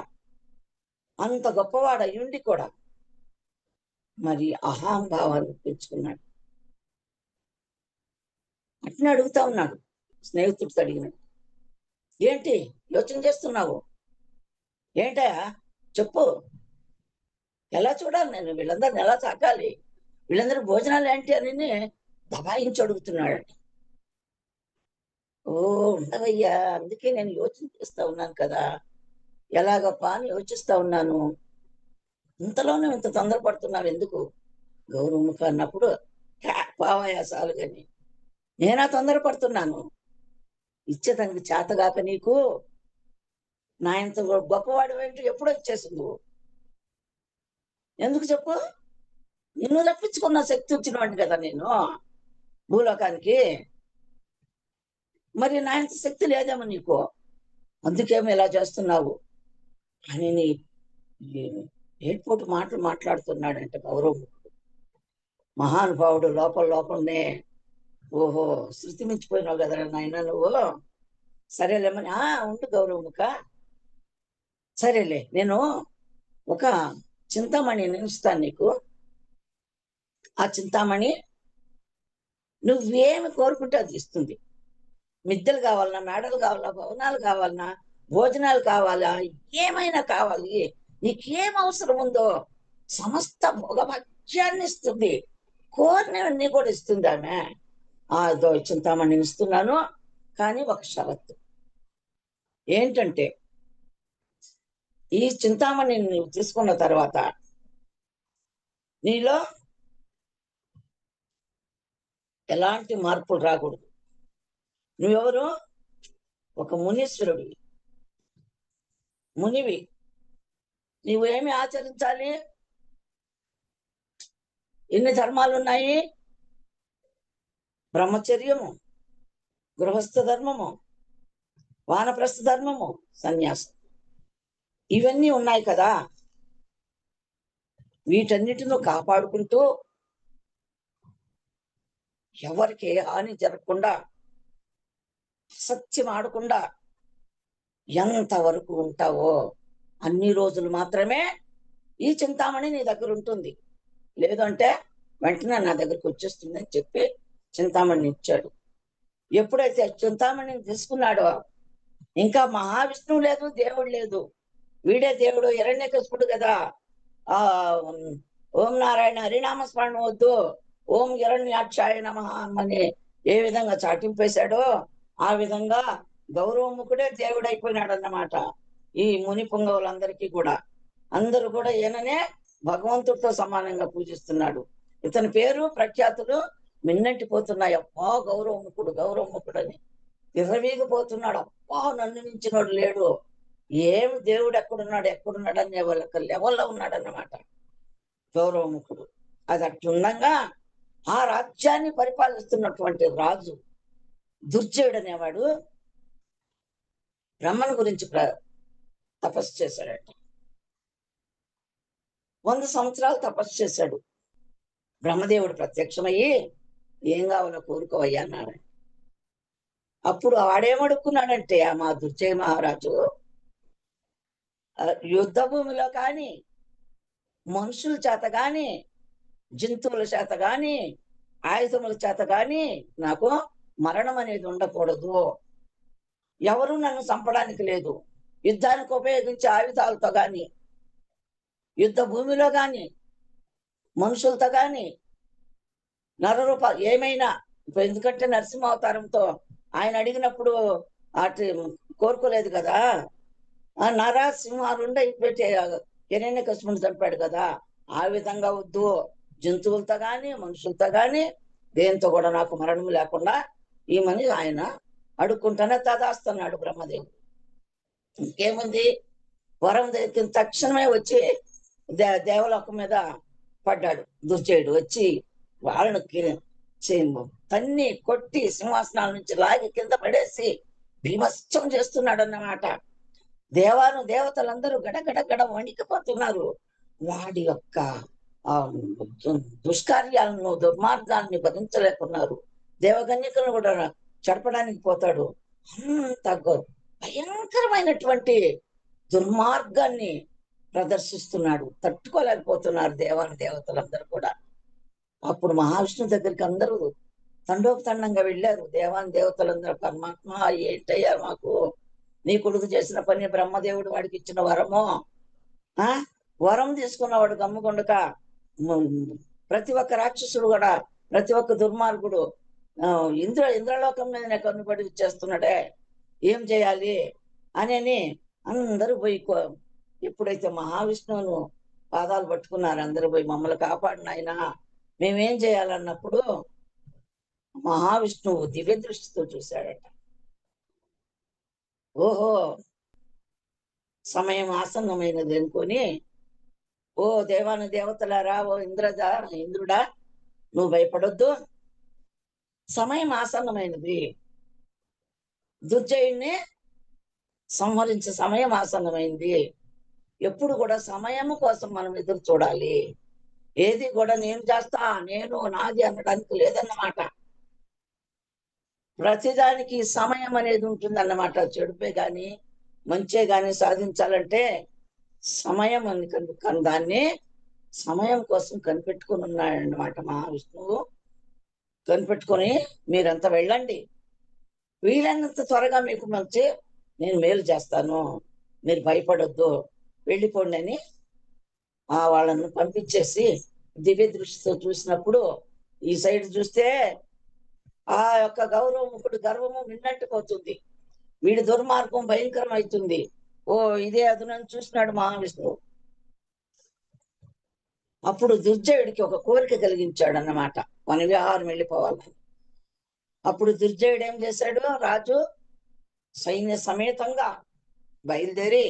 అంత గొప్పవాడు అయ్యుండి కూడా మరి అహంభావాన్ని పెంచుకున్నాడు. అట్నే అడుగుతా ఉన్నాడు, స్నేహితుడితో అడిగినాడు. ఏంటి యోచన చేస్తున్నావు? ఏంటయా చెప్పు, ఎలా చూడాలి నేను? వీళ్ళందరిని ఎలా సాకాలి? వీళ్ళందరూ భోజనాలు ఏంటి అని దబాయించి అడుగుతున్నాడు. ఓ, ఉండవయ్యా, అందుకే నేను యోచన చేస్తా ఉన్నాను కదా, ఎలాగప్ప అని యోచిస్తా ఉన్నాను. ఇంతలోనే ఇంత తొందరపడుతున్నావు ఎందుకు? గౌరవముఖ అన్నప్పుడు పావయాసాలు కానీ నేనా తొందరపడుతున్నాను? ఇచ్చేదానికి చేతగాక నీకు నా ఇంత గొప్పవాడు ఏంటి ఎప్పుడో ఇచ్చేసింది నువ్వు. ఎందుకు చెప్పు? నిన్ను రప్పించుకున్న శక్తి వచ్చినవాడిని కదా నేను భూలోకానికి. మరి నా ఇంత శక్తి లేదేమో నీకు, అందుకేమో ఇలా చేస్తున్నావు అని నీ ఏడ్పోటు మాటలు మాట్లాడుతున్నాడంటే గౌరవం. మహానుభావుడు లోపల లోపలనే, ఓహో శృతి మించిపోయినావు కదా నాయన నువ్వు. సరేలేమని ఉండు గౌరవముక, సరేలే నేను ఒక చింతామణి నిర్మిస్తాను నీకు. ఆ చింతామణి నువ్వేమి కోరుకుంటే అది ఇస్తుంది. మిద్దెలు కావాలన్నా, మేడలు కావాలన్నా, భవనాలు కావాలన్నా, భోజనాలు కావాలా, ఏమైనా కావాలి, నీకేం అవసరం ఉందో సమస్త భోగభాగ్యాన్ని ఇస్తుంది, కోరినవన్నీ కూడా ఇస్తుంది ఆమె. అదో చింతామణి ఇస్తున్నాను, కానీ ఒక షరతు ఏంటంటే, ఈ చింతామణి నువ్వు తీసుకున్న తర్వాత నీలో ఎలాంటి మార్పులు రాకూడదు. నువ్వెవరు? ఒక మునీశ్వరుడివి, మునివి. నువ్వేమి ఆచరించాలి? ఎన్ని ధర్మాలు ఉన్నాయి? బ్రహ్మచర్యము, గృహస్థ ధర్మము, వానప్రస్థ ధర్మము, సన్యాసం, ఇవన్నీ ఉన్నాయి కదా. వీటన్నిటిని కాపాడుకుంటూ ఎవరికి ఏ హాని జరగకుండా, సత్యం ఆడకుండా ఎంతవరకు ఉంటావో అన్ని రోజులు మాత్రమే ఈ చింతామణి నీ దగ్గర ఉంటుంది. లేదంటే వెంటనే నా దగ్గరికి వచ్చేస్తుంది అని చెప్పి చింతామణిని ఇచ్చాడు. ఎప్పుడైతే చింతామణిని తీసుకున్నాడో ఇంకా మహావిష్ణువు లేదు, దేవుడు లేదు, వీడే దేవుడు. హిరణ్యకశిపుడు కదా ఆ ఓం నారాయణ హరినామ స్మరణ వద్దు, ఓం హిరణ్యాక్షాయ నమః అని ఏ విధంగా చాటింపేశాడో ఆ విధంగా గౌరవముఖుడే దేవుడైపోయినాడు అన్నమాట. ఈ ముని పుంగవులందరికీ కూడా అందరూ కూడా ఈయననే భగవంతుడితో సమానంగా పూజిస్తున్నాడు. ఇతని పేరు ప్రఖ్యాతులు మిన్నట్టిపోతున్నాయి. అబ్బా గౌరవముఖుడు గౌరవముఖుడు అని విర్రవీగిపోతున్నాడు. అబ్బా నన్ను మించినోడు లేడు, ఏమి దేవుడు ఎక్కడున్నాడు అనే వాళ్ళకి లెవెల్లో ఉన్నాడన్నమాట గౌరవముఖుడు. అది అట్లుండగా ఆ రాజ్యాన్ని పరిపాలిస్తున్నటువంటి రాజు దుర్జయుడు అనేవాడు బ్రహ్మను గురించి తపస్సు చేశాడట. 100 సంవత్సరాలు తపస్సు చేశాడు. బ్రహ్మదేవుడు ప్రత్యక్షమయ్యి ఏం కావాలో కోరుకోవయ్యా అన్నాడు. అప్పుడు ఆడేమడుక్కున్నాడంటే మా దుర్జయ మహారాజు, యుద్ధ భూమిలో కానీ మనుషుల చేత గాని జంతువుల చేత గాని ఆయుధముల చేత గాని నాకు మరణం అనేది ఉండకూడదు. ఎవరు నన్ను చంపడానికి లేదు. యుద్ధానికి ఉపయోగించే ఆయుధాలతో గాని యుద్ధ భూమిలో గాని మనుషులతో గాని నరరూప ఏమైనా, ఎందుకంటే నరసింహ అవతారంతో ఆయన అడిగినప్పుడు అటు కోరుకోలేదు కదా. ఆ నరసింహారుండ పెట్టి హిరణ్యకశిపుని చంపాడు కదా, ఆ విధంగా వద్దు. జంతువులతో గాని మనుషులతో గాని దేంతో కూడా నాకు మరణం లేకుండా ఈమని ఆయన అడుక్కుంటానే తదాస్తున్నాడు బ్రహ్మదేవుడు. ఇంకేముంది, వరం దగ్గర తక్షణమే వచ్చి దేవలోకం మీద పడ్డాడు. దుర్జయుడు వచ్చి వాళ్ళని తన్ని కొట్టి సింహాసనాల నుంచి లాగి కింద పడేసి భీమస్తం చేస్తున్నాడు అన్నమాట. దేవతలందరూ గడగడ వణికిపోతున్నారు. వాడి యొక్క దుష్కార్యాలను దుర్మార్గాన్ని భరించలేకున్నారు. దేవకన్యకలను కూడా చెడపడానికి పోతాడు. అంత భయంకరమైనటువంటి దుర్మార్గాన్ని ప్రదర్శిస్తున్నాడు. తట్టుకోలేకపోతున్నారు దేవతలందరూ కూడా. అప్పుడు మహావిష్ణు దగ్గరికి అందరూ తండోపతండంగా వెళ్ళారు. దేవతలందరూ, పరమాత్మ ఏంటయ్యా మాకు నీ కొడుకు చేసిన పని, బ్రహ్మదేవుడు వాడికి ఇచ్చిన వరము, వరం తీసుకున్నవాడు గమ్ముకొండక ప్రతి ఒక్క రాక్షసుడు కూడా, ప్రతి ఒక్క దుర్మార్గుడు ఇంద్రలోకం మీద కన్నుబడి చేస్తున్నాడే, ఏం చేయాలి అని అందరూ పోయి ఎప్పుడైతే మహావిష్ణువును పాదాలు పట్టుకున్నారు అందరూ పోయి, మమ్మల్ని కాపాడిన ఆయన, మేమేం చేయాలన్నప్పుడు మహావిష్ణువు దివ్య దృష్టితో చూశాడట. ఓహో సమయం ఆసన్నమైనది అనుకొని, ఓ దేవతలారా, ఓ ఇంద్రుడా నువ్వు భయపడొద్దు, సమయం ఆసన్నమైనది, దుర్జయుణ్ణి సంహరించే సమయం ఆసన్నమైంది. ఎప్పుడు కూడా సమయము కోసం మనం ఎదురు చూడాలి. ఏది కూడా నేను చేస్తా, నేను నాది అనడానికి లేదన్నమాట. ప్రతిదానికి సమయం అనేది ఉంటుందన్నమాట. చెడుపే గాని మంచే గాని సాధించాలంటే సమయం అని దాన్ని సమయం కోసం కనిపెట్టుకుని ఉన్నాడన్నమాట మహావిష్ణువు. కనిపెట్టుకొని మీరంతా వెళ్ళండి, వీలైనంత త్వరగా మీకు నేను మేలు చేస్తాను, మీరు భయపడొద్దు, వెళ్ళిపోండి అని వాళ్ళను పంపించేసి దివ్య దృష్టితో చూసినప్పుడు ఈ సైడ్ చూస్తే ఆ యొక్క గౌరవముఖుడు గర్వము మిన్నట్టుపోతుంది. వీడి దుర్మార్గం భయంకరం అవుతుంది. ఓ ఇదే అదునని చూసినాడు మహావిష్ణువు. అప్పుడు దుర్జయుడికి ఒక కోరిక కలిగించాడు అన్నమాట, మన విహారం వెళ్ళిపోవాలని. అప్పుడు దుర్జయుడు ఏం చేశాడు, రాజు సైన్య సమేతంగా బయలుదేరి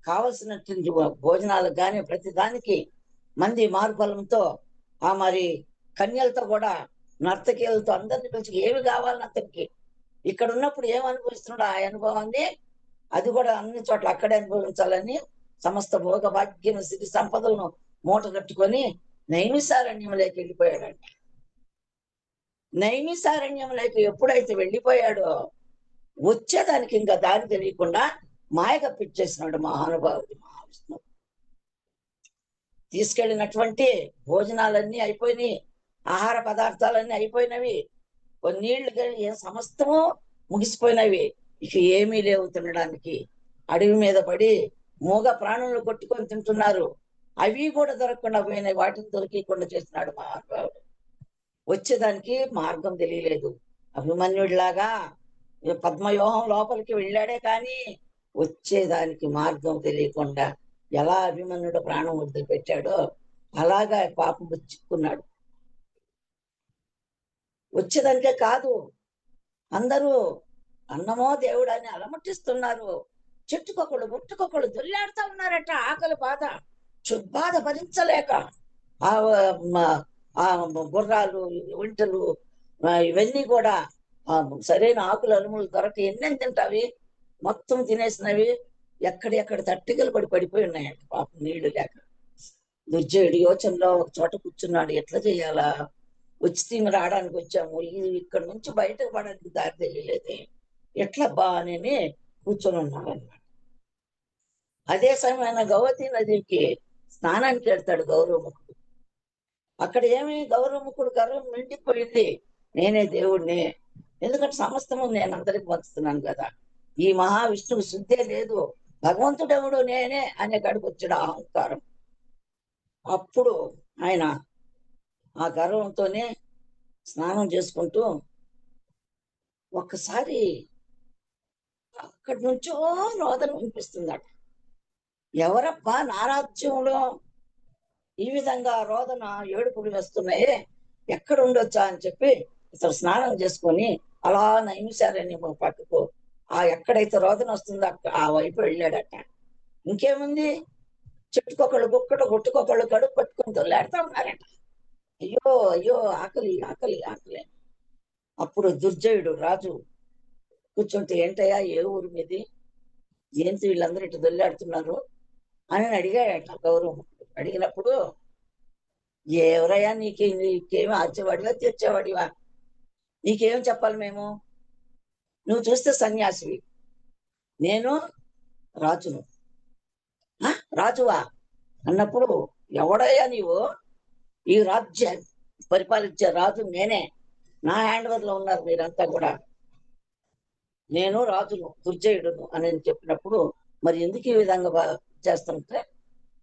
కావలసినటువంటి భోజనాలకు కానీ ప్రతి దానికి మంది మార్బలంతో మరి కన్యలతో కూడా నర్తకీలతో అందరిని పిలిచి ఏమి కావాలని అతనికి ఇక్కడ ఉన్నప్పుడు ఏం అనుభవిస్తున్నాడు ఆ అనుభవాన్ని అది కూడా అన్ని చోట్ల అక్కడే అనుభవించాలని సమస్త భోగ భాగ్యం సిరి సంపదలను మూట కట్టుకొని నైమిసారణ్యంలోకి వెళ్ళిపోయాడంట. నైమిసారణ్యంలోకి ఎప్పుడైతే వెళ్ళిపోయాడో వచ్చేదానికి ఇంకా దారి తెలియకుండా మాయ కప్పించేసినాడు మహానుభావుడు మహావిష్ణువు. తీసుకెళ్ళినటువంటి భోజనాలన్నీ అయిపోయినాయి, ఆహార పదార్థాలన్నీ అయిపోయినవి, నీళ్లు సమస్తము ముగిసిపోయినవి, ఇక ఏమీ లేవు తినడానికి. అడవి మీద పడి మూగ ప్రాణులు కొట్టుకొని తింటున్నారు, అవి కూడా దొరకకుండా పోయినాయి, వాటిని దొరికికుండా చేసినాడు మహానుభావుడు. వచ్చేదానికి మార్గం తెలియలేదు. అభిమన్యుడిలాగా పద్మవ్యూహం లోపలికి వెళ్ళాడే కానీ వచ్చేదానికి మార్గం తెలియకుండా ఎలా అభిమన్యుడు ప్రాణం వదిలిపెట్టాడో అలాగా పాపం చిక్కున్నాడు. వచ్చేదానికే కాదు, అందరూ అన్నమో దేవుడు అని అలమటిస్తున్నారు. చెట్టుకొకళ్ళు ముట్టుకొకళ్ళు దొల్లాడుతూ ఉన్నారట. ఆకలి బాధ, బాధ భరించలేక ఆ ఆ గుర్రాలు, ఒంటెలు ఇవన్నీ కూడా ఆ సరైన ఆకులు అలుములు దొరక ఎన్నెన్ని తింటావి, మొత్తం తినేసినవి ఎక్కడెక్కడ తట్టిగలు పడిపోయి ఉన్నాయంట పాపం నీళ్లు లేక. దుర్జయుడు యోచనలో ఒక చోట కూర్చున్నాడు. ఎట్లా చేయాలా, వచ్చి తిని రావడానికి వచ్చాము, ఇక్కడ నుంచి బయటకు పడడానికి దారి తెలియలేదే, ఎట్లా బా అని కూర్చొని ఉన్నాడు అన్నమాట. అదే సమయాన గౌవతి నదికి స్నానానికి వెళ్తాడు గౌరవముఖుడు. అక్కడ ఏమి గౌరవముఖుడు గర్వం నిండిపోయింది, నేనే దేవుడిని, ఎందుకంటే సమస్తము నేను అందరికి పంచుతున్నాను కదా, ఈ మహావిష్ణువు శుద్ధే లేదు, భగవంతుడెవడు నేనే అనే కాడికి వచ్చాడు అహంకారం. అప్పుడు ఆయన ఆ గర్వంతోనే స్నానం చేసుకుంటూ ఒక్కసారి అక్కడి నుంచో రోదన వినిపిస్తుందట. ఎవరబ్బా నా రాజ్యంలో ఈ విధంగా రోదన ఏడుపులు వేస్తున్నాయి, ఎక్కడ ఉండొచ్చా అని చెప్పి ఇతను స్నానం చేసుకొని అలా నైమిషాలని పక్కకు ఆ ఎక్కడైతే రోదన వస్తుందో ఆ వైపు వెళ్ళాడట. ఇంకేముంది, చెట్టుకొకళ్ళు గుక్కడు గుట్టుకొకళ్ళు కడుపు పట్టుకొని తొల్లాడుతూ ఉన్నారట. అయ్యో అయ్యో ఆకలి ఆకలి ఆకలి. అప్పుడు దుర్జయుడు రాజు కూర్చుంటే, ఏంటయ్యా ఏ ఊరు మీది, ఏంటి వీళ్ళందరూ ఇటు దొల్లాడుతున్నారు అని అడిగాడట గౌరవం. అడిగినప్పుడు, ఎవరయ్యా నీకేమి ఆర్చేవాడివా తీర్చేవాడివా, నీకేం చెప్పాలి మేము, నువ్వు చూస్తే సన్యాసివి, నేను రాజును. రాజువా అన్నప్పుడు, ఎవడయ్యా నీవు, ఈ రాజ్యాన్ని పరిపాలించే రాజు నేనే, నా హ్యాండ్ ఓవర్ లో ఉన్నారు మీరంతా కూడా, నేను రాజును దుర్జయుడును అని చెప్పినప్పుడు, మరి ఎందుకు ఈ విధంగా చేస్తుంటే,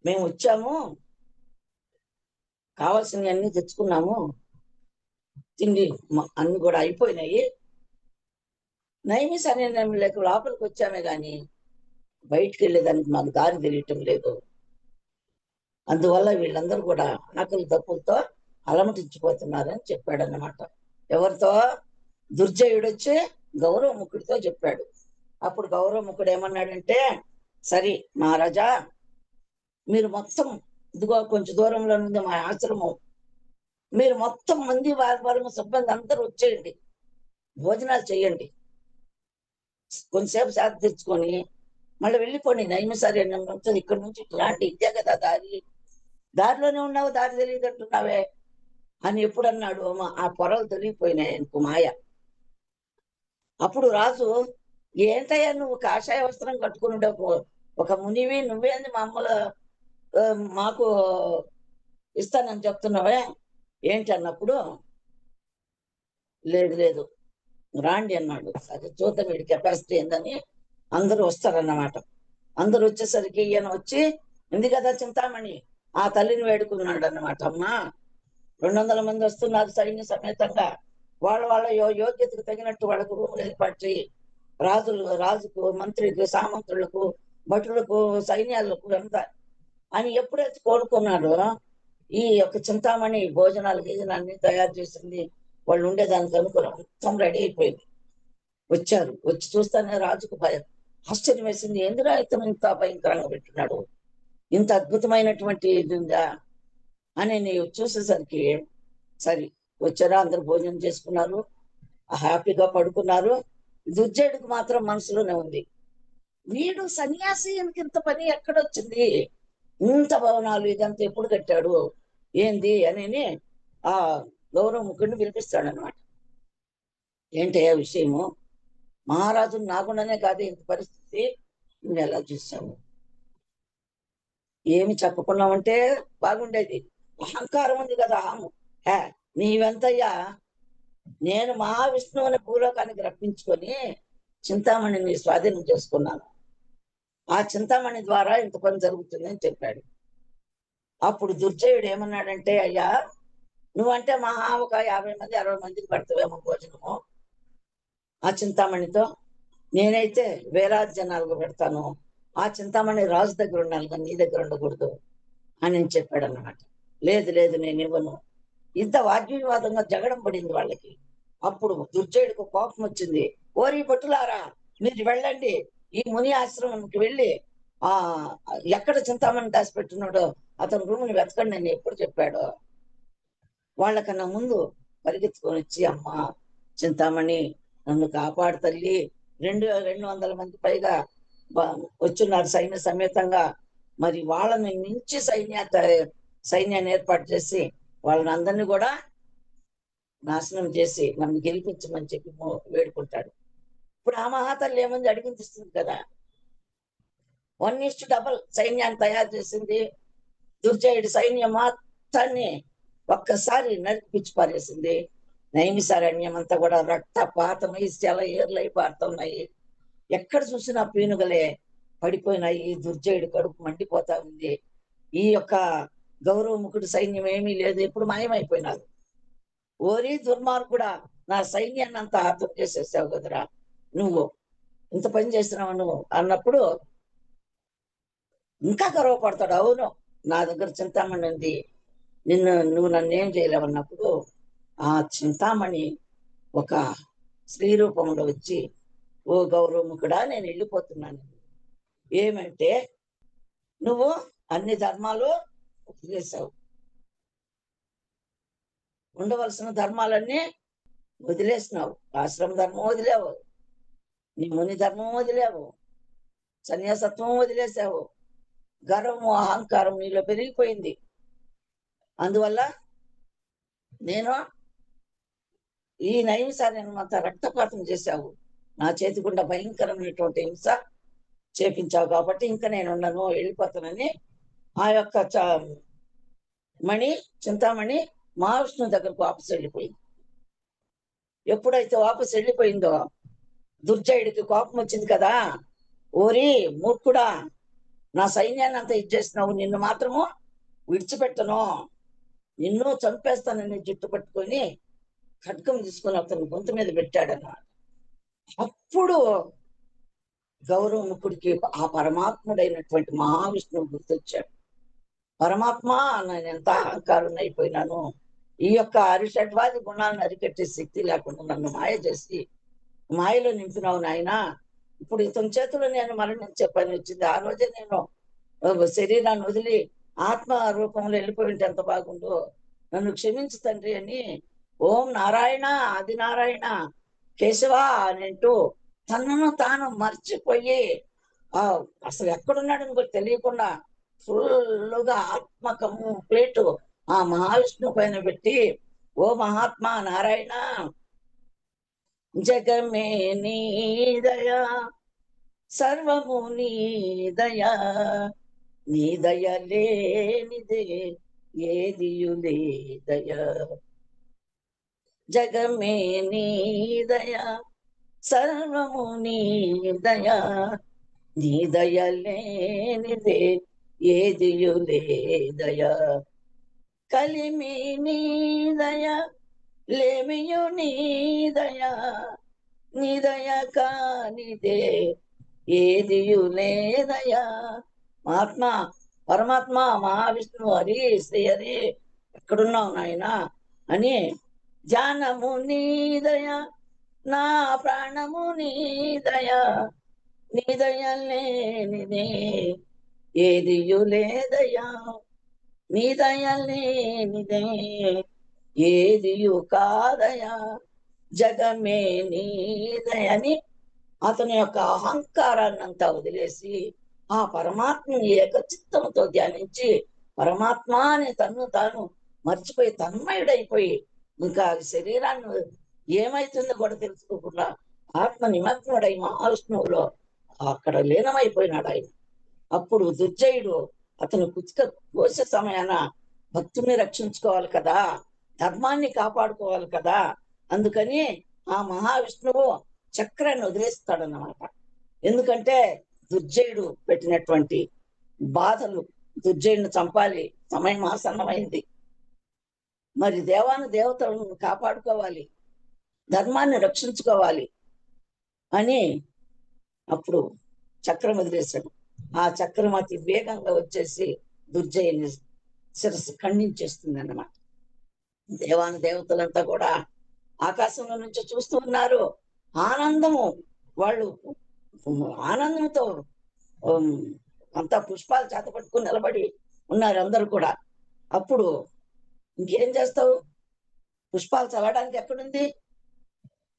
మేము వచ్చాము కావాల్సినవి అన్ని తెచ్చుకున్నాము, తిండి అన్ని కూడా అయిపోయినాయి, నైమిస్ అనే లేక లోపలికి వచ్చామే గాని బయటికి వెళ్ళేదానికి మాకు దారి తెలియటం లేదు, అందువల్ల వీళ్ళందరూ కూడా ఆకలి దప్పులతో అలమటించిపోతున్నారని చెప్పాడన్నమాట. ఎవరితో, దుర్జయుడు వచ్చి గౌరవముఖుడితో చెప్పాడు. అప్పుడు గౌరవముఖుడు ఏమన్నాడంటే, సరే మహారాజా, మీరు మొత్తం ఇదిగో కొంచెం దూరంలో ఉంది మా ఆశ్రమం, మీరు మొత్తం మంది వారి సిబ్బంది అందరూ వచ్చేయండి, భోజనాలు చేయండి, కొంతసేపు శాంతి తెచ్చుకొని మళ్ళీ వెళ్ళిపోండి, నైమిసారి ఇక్కడ నుంచి ఇట్లాంటి ఇదే కదా దారి, దారిలోనే ఉన్నావు, దారి తెలియదు అంటున్నావే అని ఎప్పుడన్నాడు. ఆ పొరలు తొలిగిపోయినాయి ఆయనకు మాయ. అప్పుడు రాజు, ఏంటయ్యా నువ్వు కాషాయ వస్త్రం కట్టుకుని ఒక మునివి, నువ్వేంది మమ్మల్ని మాకు ఇస్తానని చెప్తున్నావే ఏంటి అన్నప్పుడు, లేదు లేదు రాండి అన్నాడు. అది చూద్దాం వీడి కెపాసిటీ ఏందని అందరూ వస్తారన్నమాట. అందరూ వచ్చేసరికి ఈయన వచ్చి, ఉంది కదా చింతామణి, ఆ తల్లిని వేడుకున్నాడు అన్నమాట. అమ్మా, 200 మంది వస్తున్నారు సైన్య సమేతంగా, వాళ్ళ యోగ్యతకు తగినట్టు వాళ్ళకు రూములు ఏర్పాటు చేయి, రాజుకు మంత్రికి సామంతులకు భటులకు సైన్యాలకు ఎంత అని ఎప్పుడైతే కోరుకున్నాడో, ఈ యొక్క చింతామణి భోజనాలు గీజనాన్ని తయారు చేసింది, వాళ్ళు ఉండేదానికి అనుకూలం మొత్తం రెడీ అయిపోయింది. వచ్చారు, వచ్చి చూస్తానే రాజుకు భయం ఆశ్చర్యం వేసింది, ఎందుకు ఇతను ఇంత భయంకరంగా పెట్టినాడు, ఇంత అద్భుతమైనటువంటి ఇది ఉందా అని నీవు చూసేసరికి, సరే వచ్చారా, అందరు భోజనం చేసుకున్నారు, హ్యాపీగా పడుకున్నారు. దుర్జయుడికి మాత్రం మనసులోనే ఉంది, వీడు సన్యాసి ఇంత పని ఎక్కడొచ్చింది, ఇంత భవనాలు ఇదంతా ఎప్పుడు కట్టాడు ఏంది అని ఆ గౌరవముఖుడిని పిలిపిస్తాడనమాట. ఏంటయ్యా విషయము, మహారాజు నాకుండానే కాదు ఇంత పరిస్థితి, నువ్వు ఎలా చూసావు, ఏమి చెప్పకున్నామంటే బాగుండేది, అహంకారం ఉంది కదా, అహము, నీవెంతయ్యా, నేను మహావిష్ణువుని భూలోకానికి రప్పించుకొని చింతామణిని స్వాధీనం చేసుకున్నాను, ఆ చింతామణి ద్వారా ఇంత పని జరుగుతుందని చెప్పాడు. అప్పుడు దుర్జయుడు ఏమన్నాడంటే, అయ్యా నువ్వంటే మహా ఒక 50 మంది 60 మందికి పడతావేమో భోజనము ఆ చింతామణితో, నేనైతే వేలాది జనాలకు పెడతాను, ఆ చింతామణి రాజు దగ్గర ఉండాలి కానీ నీ దగ్గర ఉండకూడదు అని చెప్పాడు అన్నమాట. లేదు లేదు నేను ఇవ్వను. ఇంత వాగ్వివాదంగా జగడం పడింది వాళ్ళకి. అప్పుడు దుర్జయుడికి కోపం వచ్చింది. ఓరి భటులారా, మీరు వెళ్ళండి, ఈ ముని ఆశ్రమంకి వెళ్ళి ఆ ఎక్కడ చింతామణి దాచిపెట్టున్నాడో అతని రూముని వెతకండి అని ఎప్పుడు చెప్పాడో, వాళ్ళకన్నా ముందు పరిగెత్తుకొని వచ్చి, అమ్మ చింతామణి నన్ను కాపాడు తల్లి, 200 మంది పైగా వచ్చున్నారు సైన్య సమేతంగా, మరి వాళ్ళని మించి సైన్యాన్ని ఏర్పాటు చేసి వాళ్ళని అందరినీ కూడా నాశనం చేసి నన్ను గెలిపించమని చెప్పి వేడుకుంటాడు. ఇప్పుడు ఆ మహాతల్లి ఏమంది అడిగిందిస్తుంది కదా, 1:double సైన్యాన్ని తయారు చేసింది. దుర్జయుడి సైన్యం మొత్తాన్ని ఒక్కసారి నరికిపిచ్చి పారేసింది. నైమిసారణ్యం అంతా కూడా రక్తపాతమై చాలా ఏర్లై పారుతున్నాయి. ఎక్కడ చూసినా పీనుగలే పడిపోయినాయి. దుర్జయుడి కడుపు మండిపోతా ఉంది. ఈ యొక్క గౌరవముఖుడి సైన్యం ఏమీ లేదు, ఎప్పుడు మాయమైపోయినారు. ఓరి దుర్మార్గుడా, నా సైన్యాన్ని అంతా హతం చేసేసావు కదరా, నువ్వు ఇంత పని చేసినావు నువ్వు అన్నప్పుడు ఇంకా గర్వపడతాడు. అవును, నా దగ్గర చింతామణి ఉంది, నువ్వు నన్ను ఏం చేయలేవన్నప్పుడు ఆ చింతామణి ఒక స్త్రీ రూపంలో వచ్చి, ఓ గౌరవముఖుడా, నేను వెళ్ళిపోతున్నాను. ఏమంటే నువ్వు అన్ని ధర్మాలు వదిలేసావు, ఉండవలసిన ధర్మాలన్నీ వదిలేసినావు. ఆశ్రమ ధర్మం వదిలేవు, నీ ముని ధర్మం వదిలేవు, సన్యాసత్వం వదిలేసావు. గర్వము అహంకారం నీలో పెరిగిపోయింది. అందువల్ల నేను ఈ నైమిసార్యాన్ని అంతా రక్తపాతం చేశావు, నా చేతి గుండా భయంకరమైనటువంటి హింస చేపించావు, కాబట్టి ఇంకా నేను ఉండను, వెళ్ళిపోతానని ఆ యొక్క చింతామణి మహావిష్ణు దగ్గరకు వాపసు వెళ్ళిపోయింది. ఎప్పుడైతే వాపసు వెళ్ళిపోయిందో దుర్జయుడికి కోపం వచ్చింది కదా, ఓరి మూర్ఖుడా, నా సైన్యాన్ని అంతా ఇచ్చేసినావు, నిన్ను మాత్రము విడిచిపెట్టను, నిన్ను చంపేస్తానని జుట్టు పట్టుకొని ఖడ్గం తీసుకొని అతను గొంతు మీద పెట్టాడన్నమాట. అప్పుడు గౌరవముఖుడికి ఆ పరమాత్ముడైనటువంటి మహావిష్ణువు గుర్తొచ్చాడు. పరమాత్మ, నేను ఎంత అహంకారం అయిపోయినాను, ఈ యొక్క అరిషడ్వాది గుణాలను అరికట్టే శక్తి లేకుండా నన్ను మాయ చేసి మాయలో నింపినావు నాయన. ఇప్పుడు ఇతని చేతిలో నేను మరణించే పని వచ్చింది. ఆ రోజే నేను శరీరాన్ని వదిలి ఆత్మ రూపంలో వెళ్ళిపోయి ఉంటే ఎంత బాగుండు, నన్ను క్షమించు తండ్రి అని ఓం నారాయణ ఆది నారాయణ కేశవ అని అంటూ తనను తాను మర్చిపోయి అసలు ఎక్కడున్నాడని కూడా తెలియకుండా ఫుల్లుగా ఆత్మకము ప్లేటు ఆ మహావిష్ణువు పైన పెట్టి, ఓ మహాత్మా నారాయణ, జగమే నీ దయా, సర్వము నీ దయా, నీ దయ లేనిదే ఏదియు లేదయా, జగమే నీ దయా, సర్వము నీ దయా, నీ దయ లేనిదే ఏదియు లేదయా, కలిమి నీ దయా, లేమియు నీ దయా, నీ దయ కానిదే ఏదియు లేదయా. మహాత్మ పరమాత్మ మహావిష్ణువు హరి శ్రీ హరి ఎక్కడున్నావు నాయన అని, ధ్యానము నీ దయా, నా ప్రాణము నీ దయా, నీ దయ లేనిదే ఏదియు లేదయా, నీ దయ లేనిదే ఏదియు కాదయా, జగమే నీ దయని అతని యొక్క అహంకారాన్ని అంతా వదిలేసి ఆ పరమాత్మని ఏకచిత్తంతో ధ్యానించి పరమాత్మ అని తన్ను తాను మర్చిపోయి తన్మయుడైపోయి ఇంకా శరీరాన్ని ఏమైతుందో కూడా తెలుసుకోకుండా ఆత్మ నిమగ్నుడై మహావిష్ణువులో అక్కడ లీనమైపోయినాడు ఆయన. అప్పుడు దుర్జయుడు అతను కుచిక కోసే సమయాన భక్తుని రక్షించుకోవాలి కదా, ధర్మాన్ని కాపాడుకోవాలి కదా, అందుకని ఆ మహావిష్ణువు చక్రాన్ని వదిలేస్తాడన్నమాట. ఎందుకంటే దుర్జయుడు పెట్టినటువంటి బాధలు, దుర్జయుడిని చంపాలి, సమయం ఆసన్నమైంది, మరి దేవతలను కాపాడుకోవాలి, ధర్మాన్ని రక్షించుకోవాలి అని అప్పుడు చక్రం వదిలేశాడు. ఆ చక్రం అతి వేగంగా వచ్చేసి దుర్జయుని శిరస్సు ఖండించేస్తుంది అన్నమాట. దేవాను దేవతలంతా కూడా ఆకాశంలో నుంచి చూస్తూ ఉన్నారు. ఆనందము, వాళ్ళు ఆనందంతో ఉమ్, అంతా పుష్పాలు చేతపట్టుకుని నిలబడి ఉన్నారు అందరూ కూడా. అప్పుడు ఇంకేం చేస్తావు? పుష్పాలు చల్లడానికి ఎక్కడుంది?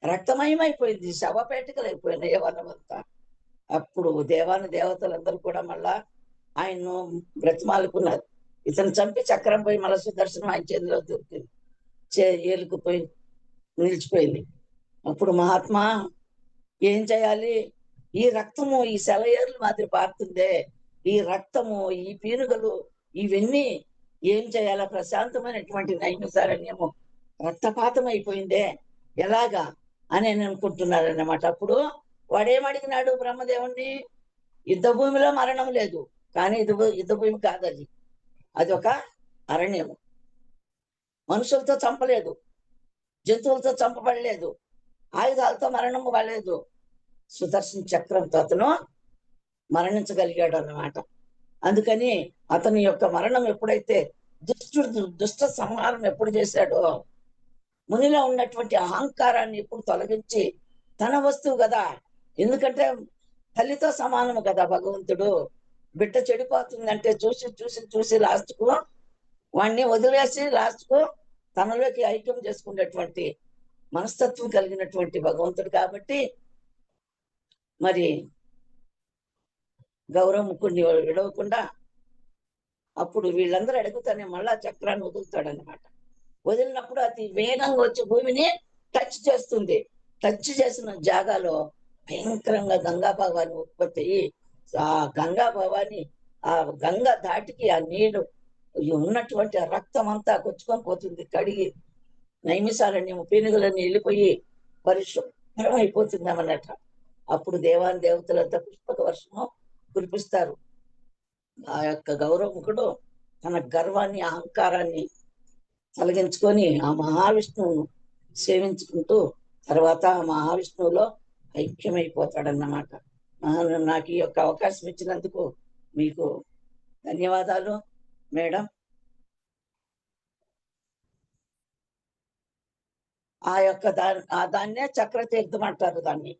రక్తమయమైపోయింది, శవపేటికలు అయిపోయినాయి వనమంతా. అప్పుడు దేవాను దేవతలందరూ కూడా మళ్ళా ఆయన్ను బ్రతిమాలుకున్నారు. ఇతను చంపి చక్రం పోయి మళ్ళా సుదర్శనం ఆయన చేతిలో దొరికింది, ఏలుకుపోయి నిలిచిపోయింది. అప్పుడు మహాత్మా ఏం చేయాలి? ఈ రక్తము ఈ సెలయేర్లు మాదిరి పారుతుందే, ఈ రక్తము, ఈ పీనుగలు, ఇవన్నీ ఏం చేయాలా? ప్రశాంతమైనటువంటి నైమిసారణ్యము రక్తపాతం అయిపోయిందే, ఎలాగా అని నేను అనుకుంటున్నాడు అన్నమాట. అప్పుడు వాడేమడిగినాడు బ్రహ్మదేవుణ్ణి? యుద్ధ భూమిలో మరణం లేదు, కానీ యుద్ధ భూమి కాదు అది, అది ఒక అరణ్యము. మనుషులతో చంపలేదు, జంతువులతో చంపబడలేదు, ఆయుధాలతో మరణం కాలేదు. సుదర్శన చక్రంతో అతను మరణించగలిగాడు అన్నమాట. అందుకని అతని యొక్క మరణం ఎప్పుడైతే దుష్ట సంహారం ఎప్పుడు చేశాడో, మునిలో ఉన్నటువంటి అహంకారాన్ని ఎప్పుడు తొలగించి, తన వస్తువు కదా, ఎందుకంటే తల్లితో సమానము కదా భగవంతుడు. బిడ్డ చెడిపోతుందంటే చూసి చూసి చూసి లాస్ట్కు వాణ్ణి వదిలేసి లాస్ట్కు తనలోకి ఐక్యం చేసుకునేటువంటి మనస్తత్వం కలిగినటువంటి భగవంతుడు కాబట్టి మరి గౌరవ ముక్కుడిని విడవకుండా అప్పుడు వీళ్ళందరూ అడుగుతానే మళ్ళా చక్రాన్ని వదులుతాడనమాట. వదిలినప్పుడు అతి వేగంగా వచ్చి భూమిని టచ్ చేస్తుంది. టచ్ చేసిన జాగాలో భయంకరంగా గంగా భవాని ఉత్పత్తి అయ్యి, ఆ గంగా భవాని, ఆ గంగ దాటికి ఆ నీళ్లు ఉన్నటువంటి రక్తం అంతా కొచ్చుకొని పోతుంది, కడిగి నైమిసారణ్యం పీనుగులన్నీ వెళ్ళిపోయి పరిశుభ్రం అయిపోతుంది అన్నట. అప్పుడు దేవాన్ దేవతలంతా పుష్పక వర్షము కురిపిస్తారు. ఆ యొక్క గౌరవముఖుడు తన గర్వాన్ని అహంకారాన్ని తొలగించుకొని ఆ మహావిష్ణువును సేవించుకుంటూ తర్వాత ఆ మహావిష్ణువులో ఐక్యమైపోతాడన్నమాట. నాకు ఈ యొక్క అవకాశం ఇచ్చినందుకు మీకు ధన్యవాదాలు మేడం. ఆ యొక్క దాన్నే చక్రతీర్థం అంటారు దాన్ని.